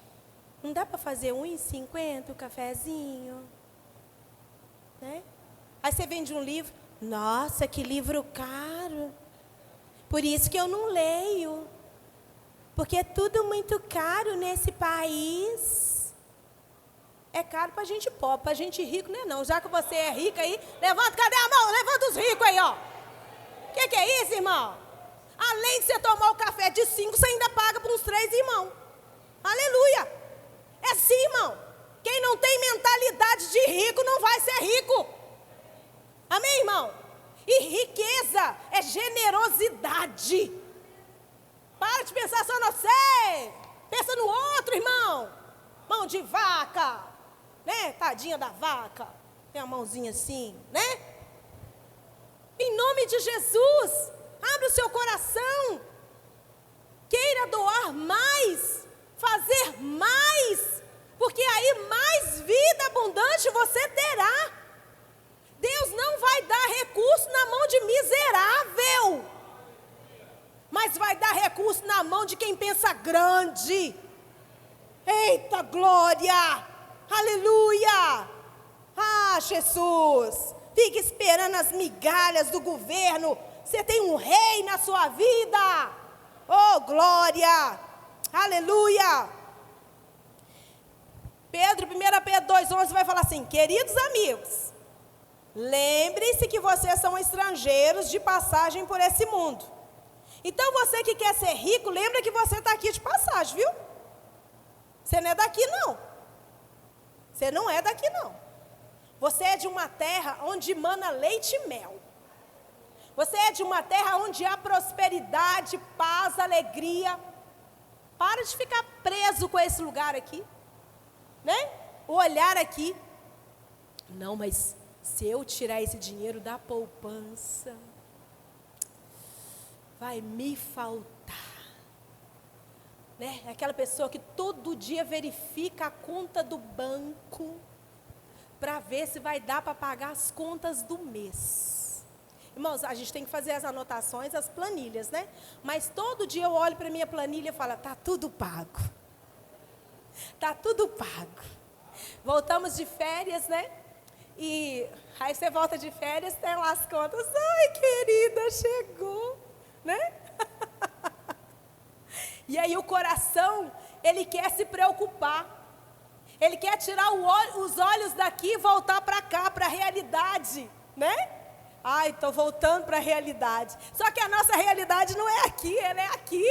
Não dá para fazer R$1,50 o cafezinho? Né? Aí você vende um livro. Nossa, que livro caro. Por isso que eu não leio. Porque é tudo muito caro nesse país. É caro para gente pobre, para gente rico não é não. Já que você é rico aí, levanta, cadê a mão? Levanta os ricos aí, ó. O que é isso, irmão? Além de você tomar o café de 5, você ainda paga para uns 3 irmãos. Aleluia. É assim, irmão. Quem não tem mentalidade de rico não vai ser rico. Amém, irmão? E riqueza é generosidade. Para de pensar só no você. Pensa no outro, irmão. Mão de vaca. né? Tadinha da vaca, tem a mãozinha assim, né? Em nome de Jesus, abre o seu coração, queira doar mais, fazer mais, porque aí mais vida abundante você terá. Deus não vai dar recurso na mão de miserável, mas vai dar recurso na mão de quem pensa grande. Eita glória, aleluia, ah Jesus, fica esperando as migalhas do governo, você tem um rei na sua vida, oh glória, aleluia. 1 Pedro 2,11 vai falar assim: queridos amigos, lembre-se que vocês são estrangeiros de passagem por esse mundo. Então você que quer ser rico, lembra que você está aqui de passagem, viu? Você não é daqui não. Você não é daqui não. Você é de uma terra onde mana leite e mel. Você é de uma terra onde há prosperidade, paz, alegria. Para de ficar preso com esse lugar aqui, né? O olhar aqui. Não, mas se eu tirar esse dinheiro da poupança, vai me faltar, né? Aquela pessoa que todo dia verifica a conta do banco para ver se vai dar para pagar as contas do mês. Irmãos, a gente tem que fazer as anotações, as planilhas, né? Mas todo dia eu olho para a minha planilha e falo: tá tudo pago. Tá tudo pago. Voltamos de férias, né? E aí você volta de férias, tem lá as contas. Ai, querida, chegou, né? E aí o coração, ele quer se preocupar. Ele quer tirar os olhos daqui e voltar para cá, para a realidade, né? Ai, estou voltando para a realidade. Só que a nossa realidade não é aqui, ela é aqui.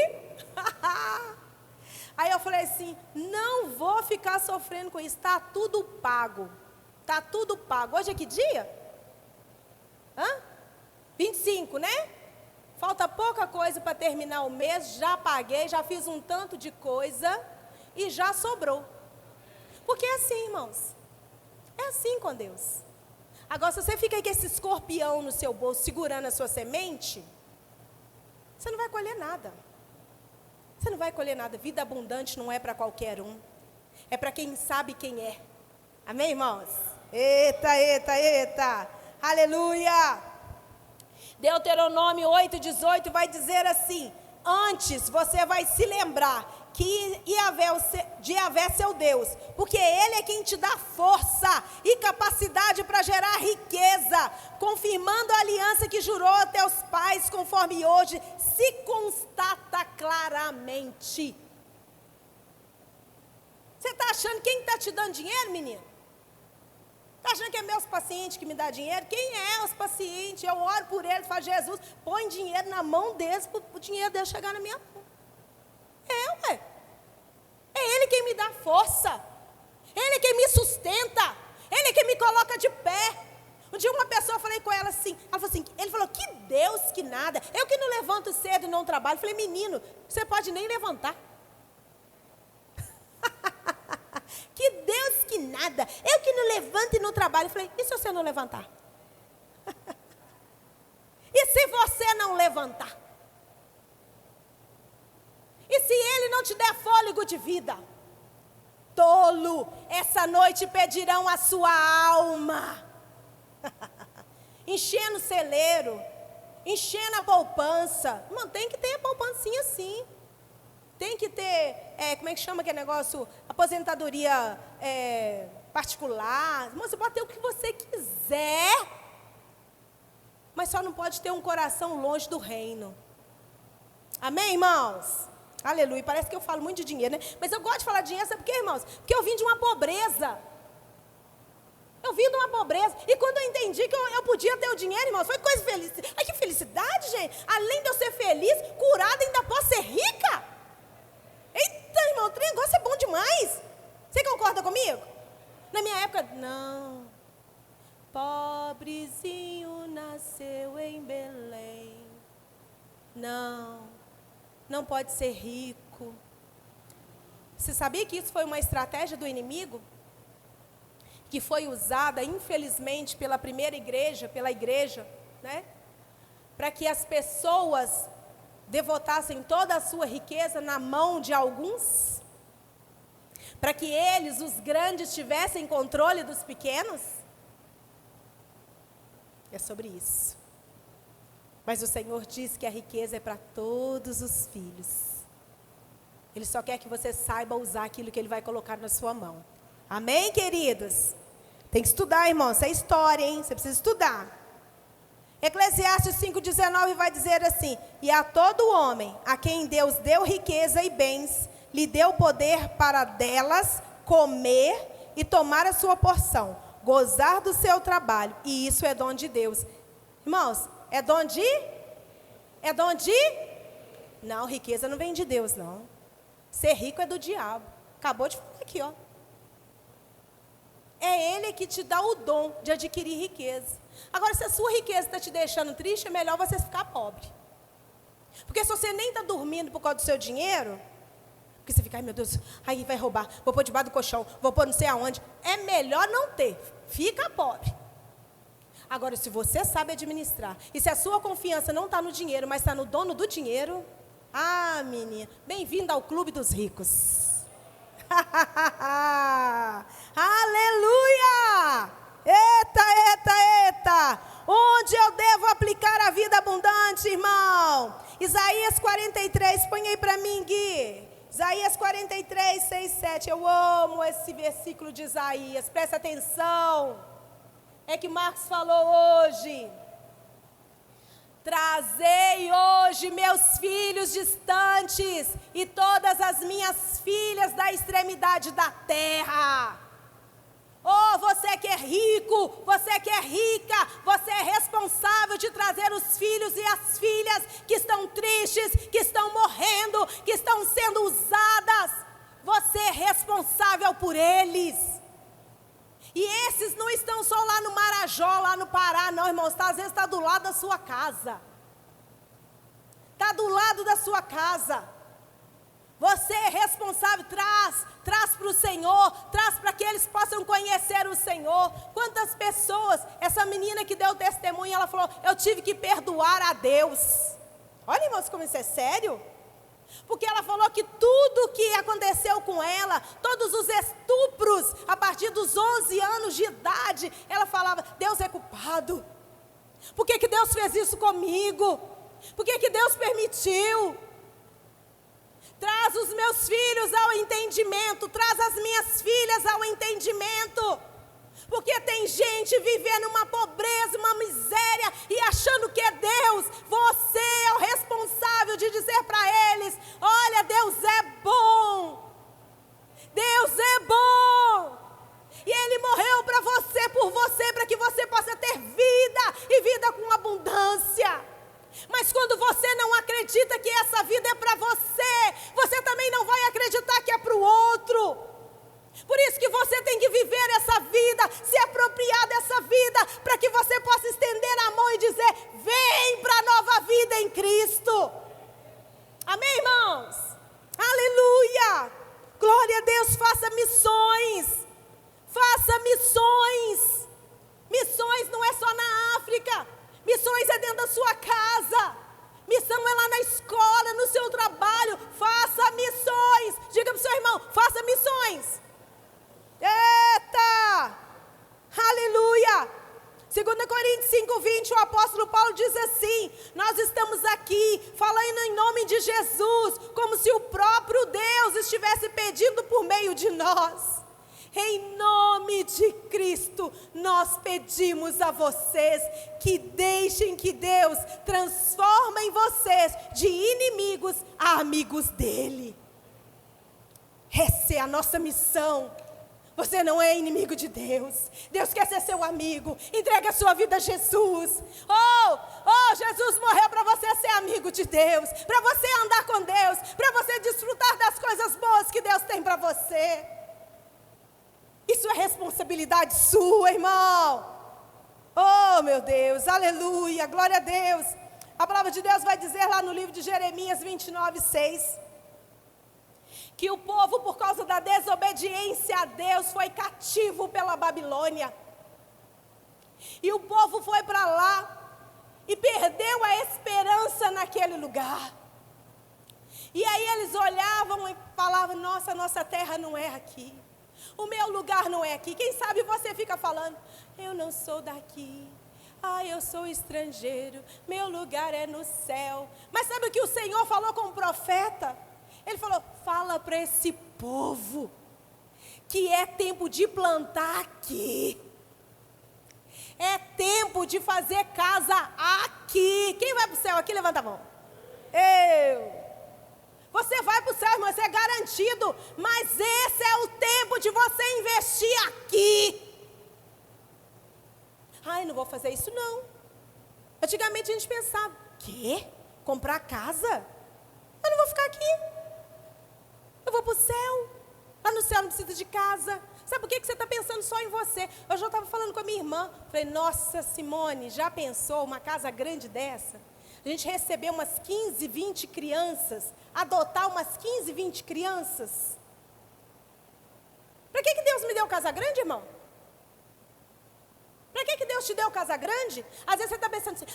Aí eu falei assim: não vou ficar sofrendo com isso, está tudo pago. Está tudo pago. Hoje é que dia? 25, né? Falta pouca coisa para terminar o mês, já paguei, já fiz um tanto de coisa e já sobrou. Porque é assim, irmãos. É assim com Deus. Agora, se você fica aí com esse escorpião no seu bolso, segurando a sua semente, você não vai colher nada. Você não vai colher nada. Vida abundante não é para qualquer um. É para quem sabe quem é. Amém, irmãos? Eita, eita, eita. Aleluia. Deuteronômio 8,18 vai dizer assim: antes você vai se lembrar que de Yahvé seu Deus, porque Ele é quem te dá força e capacidade para gerar riqueza, confirmando a aliança que jurou a teus pais, conforme hoje se constata claramente. Você está achando quem está te dando dinheiro, menino? Está achando que é meus pacientes que me dão dinheiro? Quem é os pacientes? Eu oro por eles, falo: Jesus, põe dinheiro na mão deles, para o dinheiro deles chegar na minha mão. Ué. É Ele quem me dá força. Ele quem me sustenta. Ele quem me coloca de pé. Um dia uma pessoa, eu falei com ela assim, ele falou: que Deus que nada. Eu que não levanto cedo e não trabalho. Eu falei: menino, você pode nem levantar. Que Deus que nada. Eu que não levanto e não trabalho. Eu falei: e se você não levantar? E se você não levantar? E se Ele não te der fôlego de vida? Tolo, essa noite pedirão a sua alma. Enchendo o celeiro, enchendo a poupança. Irmão, tem que ter a poupancinha sim. Tem que ter, como é que chama aquele negócio? Aposentadoria particular. Irmão, você pode ter o que você quiser, mas só não pode ter um coração longe do reino. Amém, irmãos? Aleluia. Parece que eu falo muito de dinheiro, né? Mas eu gosto de falar de dinheiro, sabe por quê, irmãos? Porque eu vim de uma pobreza. Eu vim de uma pobreza. E quando eu entendi que eu podia ter o dinheiro, irmãos, foi coisa feliz. Ai, que felicidade, gente. Além de eu ser feliz, curada, ainda posso ser rica. Eita, irmão, o negócio é bom demais. Você concorda comigo? Na minha época, não. Pobrezinho nasceu em Belém. Não pode ser rico. Você sabia que isso foi uma estratégia do inimigo? que foi usada, infelizmente, pela primeira igreja, pela igreja, né? Para que as pessoas devotassem toda a sua riqueza na mão de alguns, para que eles, os grandes, tivessem controle dos pequenos. É sobre isso. Mas o Senhor diz que a riqueza é para todos os filhos. Ele só quer que você saiba usar aquilo que Ele vai colocar na sua mão. Amém, queridos? Tem que estudar, irmão. Isso é história, hein? Você precisa estudar. Eclesiastes 5,19 vai dizer assim: e a todo homem a quem Deus deu riqueza e bens, lhe deu poder para delas comer e tomar a sua porção, gozar do seu trabalho, e isso é dom de Deus. Irmãos, é dom de? É dom de? Não, riqueza não vem de Deus, não. Ser rico é do diabo. Acabou de falar aqui, ó. É Ele que te dá o dom de adquirir riqueza. Agora, se a sua riqueza está te deixando triste, é melhor você ficar pobre. Porque se você nem está dormindo por causa do seu dinheiro, porque você fica, ai meu Deus, aí vai roubar, vou pôr debaixo do colchão, vou pôr não sei aonde, é melhor não ter, fica pobre. Agora, se você sabe administrar, e se a sua confiança não está no dinheiro, mas está no dono do dinheiro, ah, menina, bem-vinda ao clube dos ricos. Aleluia! Eita, eita, eita! Onde eu devo aplicar a vida abundante, irmão? Isaías 43, põe aí para mim, Gui. Isaías 43, 6, 7. Eu amo esse versículo de Isaías, presta atenção. É que Marcos falou hoje. Trazei hoje meus filhos distantes e todas as minhas filhas da extremidade da terra. Oh, você que é rico, você que é rica, você é responsável de trazer os filhos e as filhas que estão tristes, que estão morrendo, que estão sendo usadas. Você é responsável por eles. E esses não estão só lá no Marajó, lá no Pará, não, irmãos. Às vezes está do lado da sua casa. Está do lado da sua casa. Você é responsável, traz para o Senhor, traz para que eles possam conhecer o Senhor. Quantas pessoas, essa menina que deu testemunho, ela falou, eu tive que perdoar a Deus. Olha, irmãos, como isso é sério. Porque ela falou que tudo que aconteceu com ela, todos os estupros, a partir dos 11 anos de idade, ela falava, Deus é culpado. Por que Deus fez isso comigo? Por que Deus permitiu? Traz os meus filhos ao entendimento, traz as minhas filhas ao entendimento. Porque tem gente vivendo uma pobreza, uma miséria e achando que é Deus. Você é o responsável de dizer para eles, olha, Deus é bom. Deus é bom. E Ele morreu para você, por você, para que você possa ter vida e vida com abundância. Mas quando você não acredita que essa vida é para você, você também não vai acreditar que é para o outro. Por isso que você tem que viver essa vida, se apropriar dessa vida, para que você possa estender a mão e dizer, vem para a nova vida em Cristo. Amém, irmãos? Aleluia! Glória a Deus, faça missões. Faça missões. Missões não é só na África. Missões é dentro da sua casa. Missão é lá na escola, no seu trabalho. Faça missões. Diga para o seu irmão, faça missões. Eita! Aleluia! 2 Coríntios 5:20, o apóstolo Paulo diz assim, nós estamos aqui falando em nome de Jesus, como se o próprio Deus estivesse pedindo por meio de nós. Em nome de Cristo, nós pedimos a vocês que deixem que Deus transforme vocês de inimigos a amigos dele. Essa é a nossa missão. Você não é inimigo de Deus. Deus quer ser seu amigo. Entregue a sua vida a Jesus. Jesus morreu para você ser amigo de Deus, para você andar com Deus, para você desfrutar das coisas boas que Deus tem para você. Isso é responsabilidade sua, irmão. Oh, meu Deus, aleluia, glória a Deus. A palavra de Deus vai dizer lá no livro de Jeremias 29:6, que o povo, por causa da desobediência a Deus, foi cativo pela Babilônia. E o povo foi para lá e perdeu a esperança naquele lugar. E aí eles olhavam e falavam: nossa terra não é aqui. O meu lugar não é aqui. Quem sabe você fica falando: eu não sou daqui. Eu sou estrangeiro. Meu lugar é no céu. Mas sabe o que o Senhor falou com o profeta? Ele falou: fala para esse povo que é tempo de plantar aqui. É tempo de fazer casa aqui. Quem vai para o céu aqui? Levanta a mão. Eu. Você vai para o céu, irmão, isso é garantido. Mas esse é o tempo de você investir aqui. Não vou fazer isso não. Antigamente a gente pensava: quê? Comprar casa? Eu não vou ficar aqui. Eu vou para o céu. Lá no céu não precisa de casa. Sabe por que você está pensando só em você? Eu já estava falando com a minha irmã. Falei: nossa, Simone, já pensou uma casa grande dessa? A gente receber umas 15, 20 crianças. Adotar umas 15, 20 crianças. Para que Deus me deu casa grande, irmão? Para que Deus te deu casa grande? Às vezes você está pensando assim: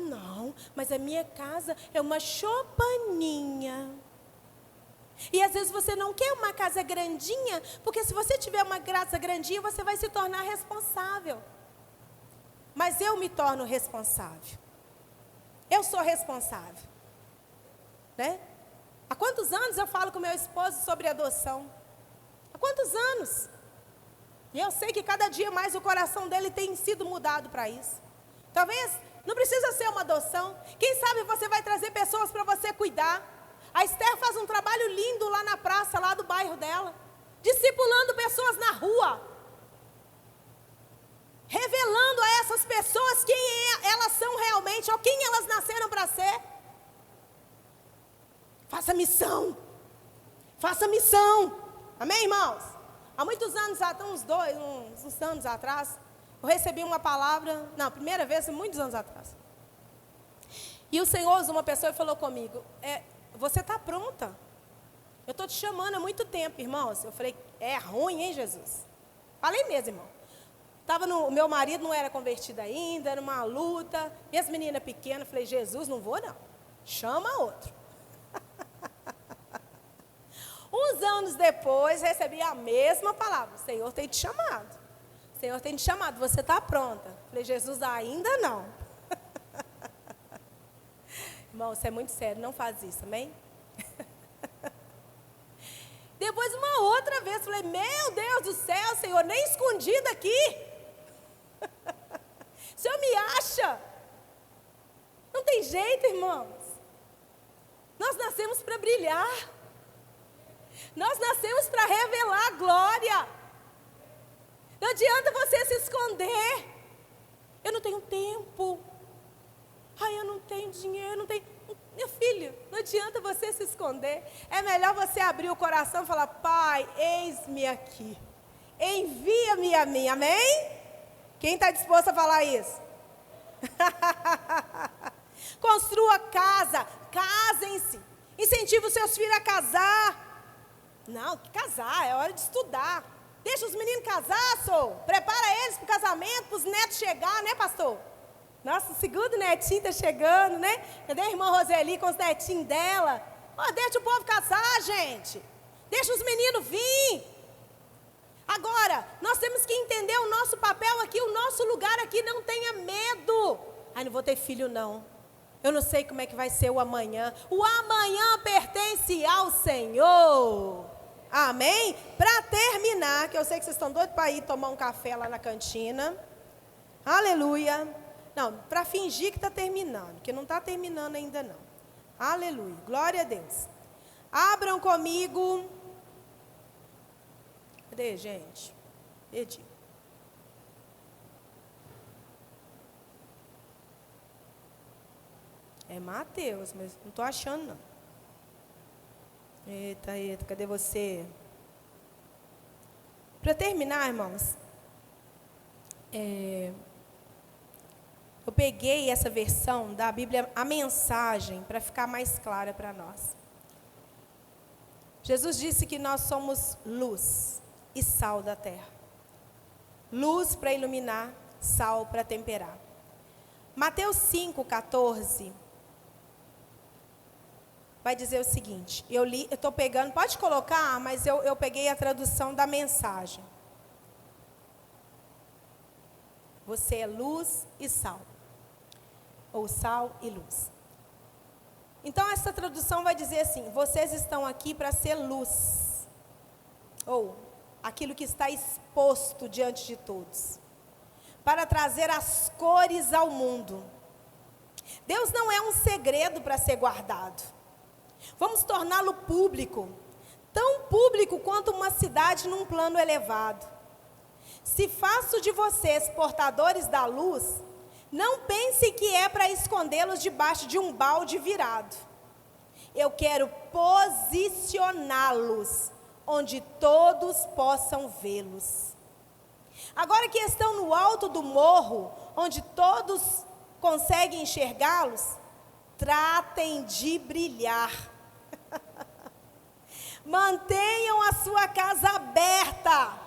não, mas a minha casa é uma chopaninha. E às vezes você não quer uma casa grandinha, porque se você tiver uma casa grandinha, você vai se tornar responsável. Mas eu me torno responsável. Eu sou responsável. Né? Há quantos anos eu falo com meu esposo sobre adoção? Há quantos anos? E eu sei que cada dia mais o coração dele tem sido mudado para isso. Talvez não precisa ser uma adoção. Quem sabe você vai trazer pessoas para você cuidar. A Esther faz um trabalho lindo lá na praça, lá do bairro dela. Discipulando pessoas na rua. Revelando a essas pessoas quem elas são realmente, ou quem elas nasceram para ser. Faça missão. Faça missão. Amém, irmãos? Há muitos anos, uns anos atrás, eu recebi uma palavra, primeira vez, muitos anos atrás. E o Senhor usou uma pessoa e falou comigo: você está pronta? Eu estou te chamando há muito tempo, irmãos. Eu falei: é ruim, hein, Jesus? Falei mesmo, irmão. Meu marido não era convertido ainda, era uma luta. E as meninas pequenas, falei: Jesus, não vou não. Chama outro. Uns anos depois, recebi a mesma palavra: o Senhor tem te chamado. O Senhor tem te chamado, você está pronta? Falei: Jesus, ainda não. Irmão, isso é muito sério, não faz isso, amém? Depois, uma outra vez, falei: meu Deus do céu, Senhor, nem escondido aqui. O Senhor me acha? Não tem jeito, irmãos. Nós nascemos para brilhar. Nós nascemos para revelar a glória. Não adianta você se esconder. Eu não tenho tempo. Eu não tenho dinheiro, não tenho... Meu filho, não adianta você se esconder. É melhor você abrir o coração e falar: Pai, eis-me aqui. Envia-me a mim, amém? Quem está disposto a falar isso? Construa casa, casem-se. Incentive os seus filhos a casar. Não, que casar, é hora de estudar. Deixa os meninos casar, prepara eles para o casamento, para os netos chegar, né, pastor? Nossa, o segundo netinho está chegando, né? Cadê a irmã Roseli com os netinhos dela? Deixa o povo casar, gente. Deixa os meninos vir. Agora, nós temos que entender o nosso papel aqui, o nosso lugar aqui. Não tenha medo. Não vou ter filho, não. Eu não sei como é que vai ser o amanhã. O amanhã pertence ao Senhor. Amém? Para terminar, que eu sei que vocês estão doidos para ir tomar um café lá na cantina. Aleluia. Não, para fingir que está terminando, que não está terminando ainda não. Aleluia. Glória a Deus. Abram comigo. Cadê, gente? Perdi. É Mateus, mas não estou achando não. Eita, cadê você? Para terminar, irmãos, eu peguei essa versão da Bíblia, a mensagem, para ficar mais clara para nós. Jesus disse que nós somos luz e sal da terra. Luz para iluminar, sal para temperar. Mateus 5,14 vai dizer o seguinte, eu estou pegando, pode colocar, mas eu peguei a tradução da Mensagem. Você é luz e sal, ou sal e luz. Então essa tradução vai dizer assim, vocês estão aqui para ser luz, ou aquilo que está exposto diante de todos, para trazer as cores ao mundo. Deus não é um segredo para ser guardado. Vamos torná-lo público, tão público quanto uma cidade num plano elevado. Se faço de vocês portadores da luz, não pense que é para escondê-los debaixo de um balde virado. Eu quero posicioná-los onde todos possam vê-los. Agora que estão no alto do morro, onde todos conseguem enxergá-los, tratem de brilhar. Mantenham a sua casa aberta.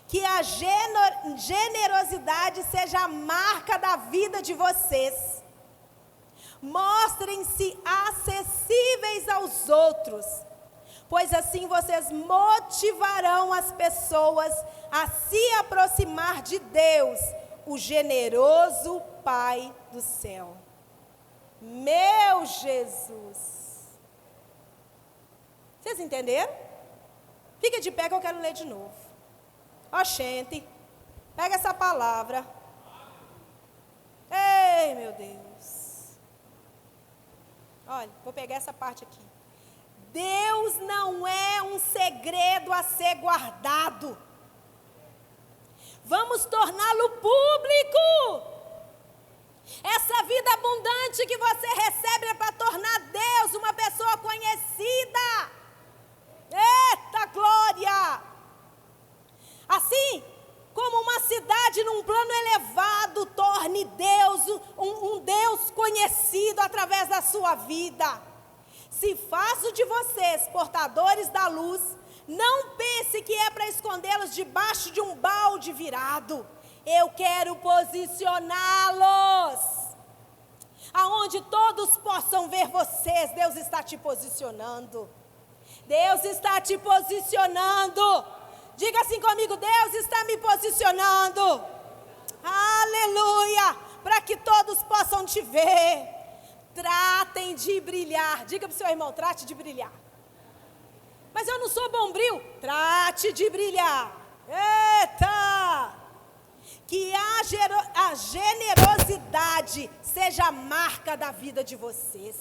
Que a generosidade seja a marca da vida de vocês. Mostrem-se acessíveis aos outros, pois assim vocês motivarão as pessoas a se aproximar de Deus, o generoso Pai do céu. Meu Jesus! Vocês entenderam? Fica de pé que eu quero ler de novo. Ó, gente, pega essa palavra. Ei, meu Deus. Olha, vou pegar essa parte aqui. Deus não é um segredo a ser guardado. Vamos torná-lo público. Essa vida abundante que você recebe é para tornar Deus uma pessoa conhecida. Eita glória! Assim como uma cidade num plano elevado torne Deus um Deus conhecido através da sua vida. Se faço de vocês portadores da luz, não pense que é para escondê-los debaixo de um balde virado. Eu quero posicioná-los aonde todos possam ver vocês. Deus está te posicionando. Deus está te posicionando. Diga assim comigo, Deus está me posicionando. Aleluia. Para que todos possam te ver. Tratem de brilhar. Diga para o seu irmão, trate de brilhar. Mas eu não sou bombril. Trate de brilhar. Eita! Que a generosidade seja a marca da vida de vocês.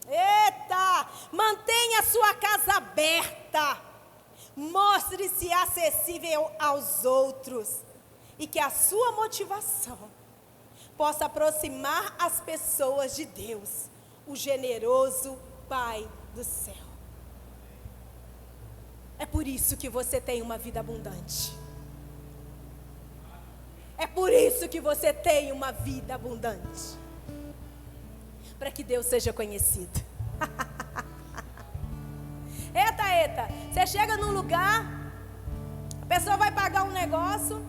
Eita! Mantenha a sua casa aberta. Mostre-se acessível aos outros. E que a sua motivação possa aproximar as pessoas de Deus, o generoso Pai do céu. É por isso que você tem uma vida abundante. É por isso que você tem uma vida abundante. Para que Deus seja conhecido. Eita. Você chega num lugar, a pessoa vai pagar um negócio,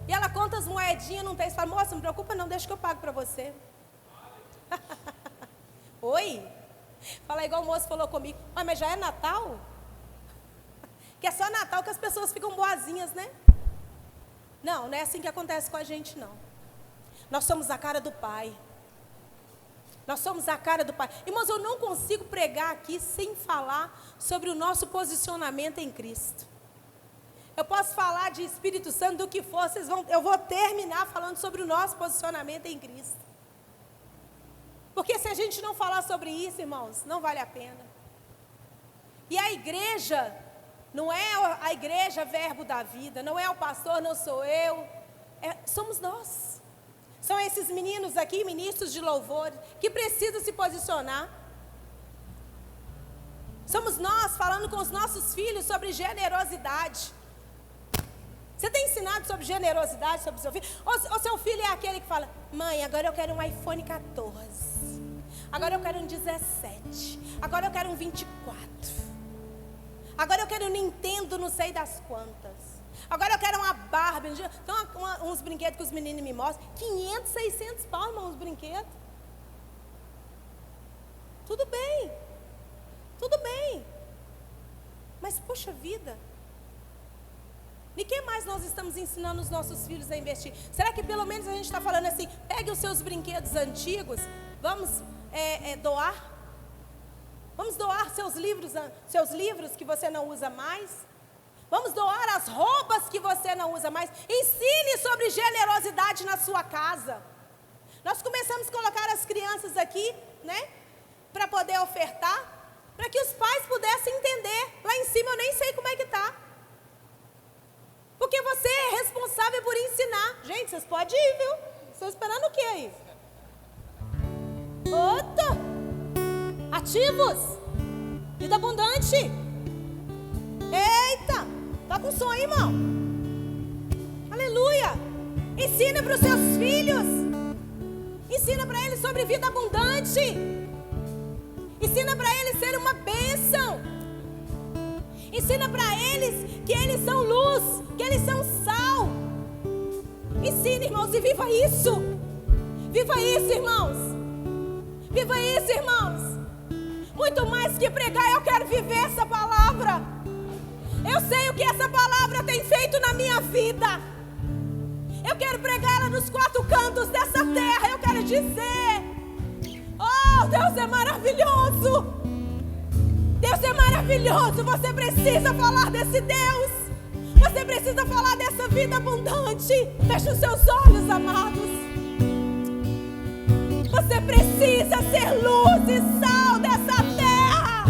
e ela conta as moedinhas, não tem. Você fala, moça, não preocupa não, deixa que eu pago para você. Oi? Fala igual o moço falou comigo. Mas já é Natal? Que é só Natal que as pessoas ficam boazinhas, né? Não é assim que acontece com a gente, não. Nós somos a cara do Pai. Nós somos a cara do Pai. Irmãos, eu não consigo pregar aqui sem falar sobre o nosso posicionamento em Cristo. Eu posso falar de Espírito Santo do que for, eu vou terminar falando sobre o nosso posicionamento em Cristo. Porque se a gente não falar sobre isso, irmãos, não vale a pena. E a igreja, não é a igreja verbo da vida, não é o pastor, não sou eu, somos nós. São esses meninos aqui, ministros de louvor, que precisam se posicionar. Somos nós falando com os nossos filhos sobre generosidade. Você tem ensinado sobre generosidade sobre o seu filho? Ou seu filho é aquele que fala, mãe, agora eu quero um iPhone 14. Agora eu quero um 17. Agora eu quero um 24. Agora eu quero um Nintendo, não sei das quantas. Agora eu quero uma Barbie. Então, uns brinquedos que os meninos me mostram. 500, 600 pau, irmão, uns brinquedos. Tudo bem. Tudo bem. Mas, poxa vida. E que mais nós estamos ensinando os nossos filhos a investir? Será que pelo menos a gente está falando assim, pegue os seus brinquedos antigos, vamos doar? Vamos doar seus livros que você não usa mais? Vamos doar as roupas que você não usa mais? Ensine sobre generosidade na sua casa. Nós começamos a colocar as crianças aqui, né? Para poder ofertar, para que os pais pudessem entender. Lá em cima eu nem sei como é que está. Porque você é responsável por ensinar. Gente, vocês podem ir, viu? Estão esperando o que aí? Outra! Ativos! Vida abundante! Eita! Tá com sonho, irmão? Aleluia! Ensina para os seus filhos. Ensina para eles sobre vida abundante. Ensina para eles ser uma bênção. Ensina para eles que eles são luz, que eles são sal. Ensina, irmãos, e viva isso. Viva isso, irmãos. Viva isso, irmãos. Muito mais que pregar, eu quero viver essa palavra. Eu sei o que essa palavra tem feito na minha vida. Eu quero pregar ela nos 4 cantos dessa terra. Eu quero dizer: oh, Deus é maravilhoso. Deus é maravilhoso. Você precisa falar desse Deus. Você precisa falar dessa vida abundante. Feche os seus olhos, amados. Você precisa ser luz e sal dessa terra.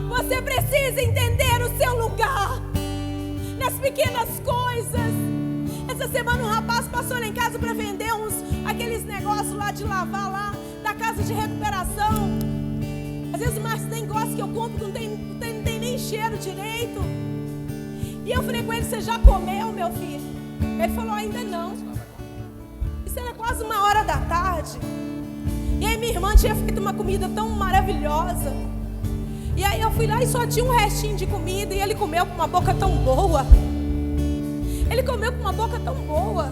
Você precisa entender o seu lugar nas pequenas coisas. Essa semana um rapaz passou lá em casa para vender aqueles negócios lá de lavar lá da casa de recuperação. Às vezes o Márcio nem gosta que eu compro, não tem nem cheiro direito. E eu falei com ele: você já comeu, meu filho? Ele falou: ainda não. Isso era quase 1h da tarde. E aí minha irmã tinha feito uma comida tão maravilhosa. E aí eu fui lá e só tinha um restinho de comida. E ele comeu com uma boca tão boa. Ele comeu com uma boca tão boa.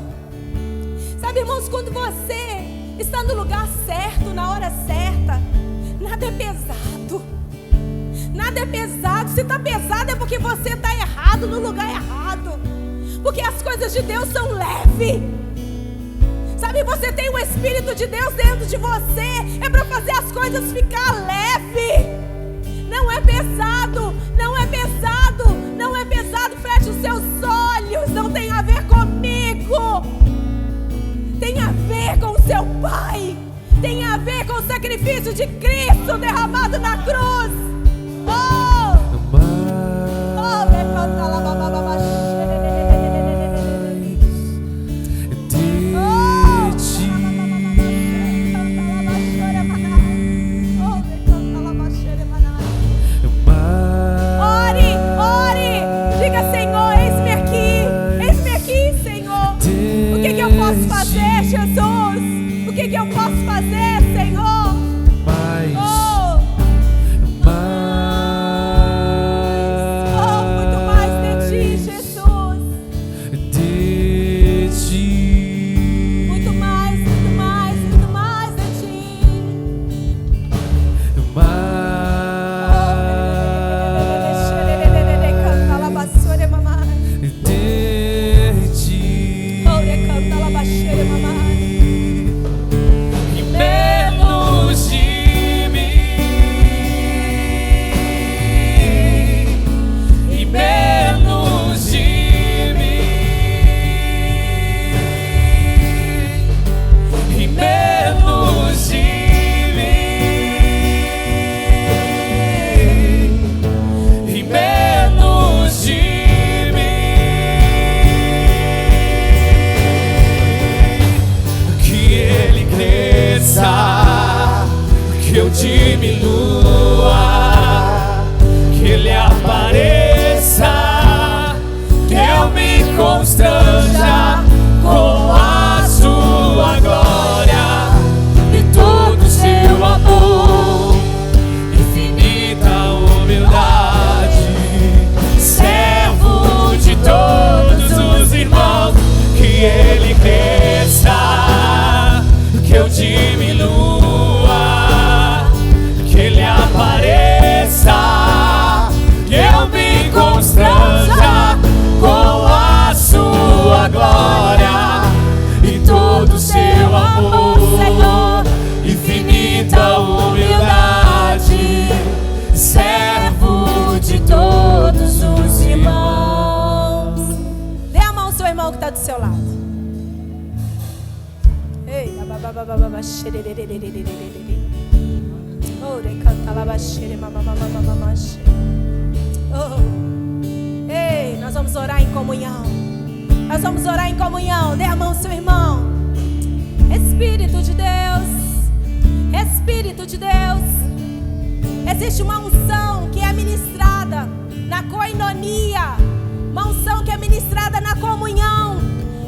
Sabe, irmãos, quando você está no lugar certo, na hora certa, nada é pesado. Nada é pesado. Se está pesado é porque você está errado, no lugar errado. Porque as coisas de Deus são leves. Sabe, você tem o Espírito de Deus dentro de você. É para fazer as coisas ficar leve. Não é pesado. Não é pesado. Não é pesado. Feche os seus olhos. Não tem a ver comigo. Tem a ver com o seu Pai. Tem a ver com o sacrifício de Cristo derramado na cruz. Oh! Oh, levanta lá, bababá. Jesus, o que eu posso fazer, Senhor? Muito mais de ti, Jesus. De ti. Muito mais de ti. Que eu diminua, que Ele apareça, que eu me constranja com a sua glória e todo o seu amor, infinita humildade. seu amor, Senhor, infinita humildade, servo de todos os irmãos. Dê a mão ao seu irmão que está do seu lado. Ei, ei, nós vamos orar em comunhão. Nós vamos orar em comunhão. Dê a mão ao seu irmão. Espírito de Deus, Espírito de Deus, existe uma unção que é ministrada na koinonia, uma unção que é ministrada na comunhão.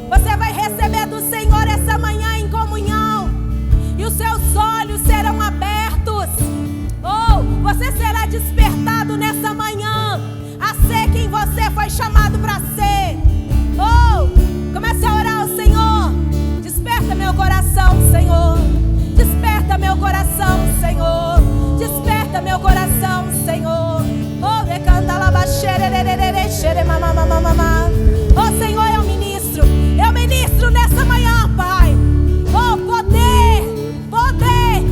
Você vai receber do Senhor essa manhã em comunhão, e os seus olhos serão abertos. Você será despertado nessa manhã a ser quem você foi chamado para ser. Comece a orar ao Senhor. Desperta meu coração, Senhor. Desperta meu coração, Senhor. Desperta meu coração, Senhor. Senhor, eu ministro nessa manhã, Pai. Poder.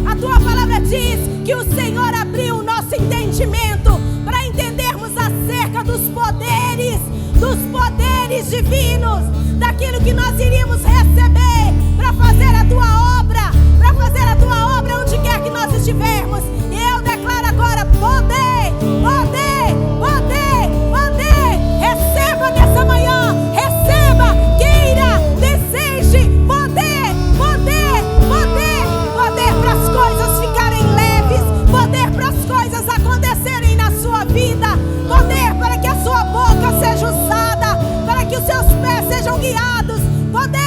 A tua palavra diz que o Senhor abriu o nosso entendimento para entendermos acerca dos poderes divinos, daquilo que nós iríamos receber para fazer a tua obra, onde quer que nós estivermos. E eu declaro agora poder. Receba nessa manhã, receba, queira, deseje poder para as coisas ficarem leves, poder para as coisas acontecerem na sua vida, poder para que a sua boca seja usada, para que os seus pés sejam guiados. Poder.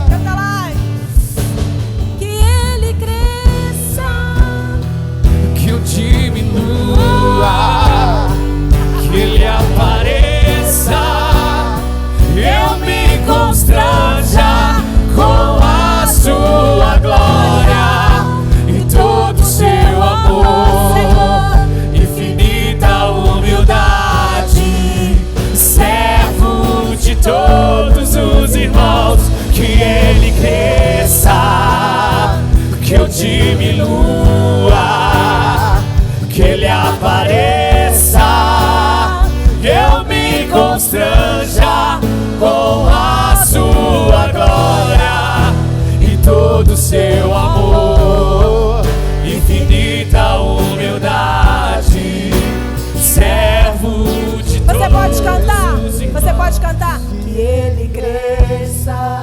Canta lá. Que ele cresça, que eu diminua, que ele apareça, eu me constranja com a sua glória e todo o seu amor, infinita humildade, servo de todos os irmãos. Que ele cresça, que eu diminua, que ele apareça, eu me constranja com a sua glória e todo o seu amor, infinita humildade, servo de todos. Você pode cantar. Que ele cresça.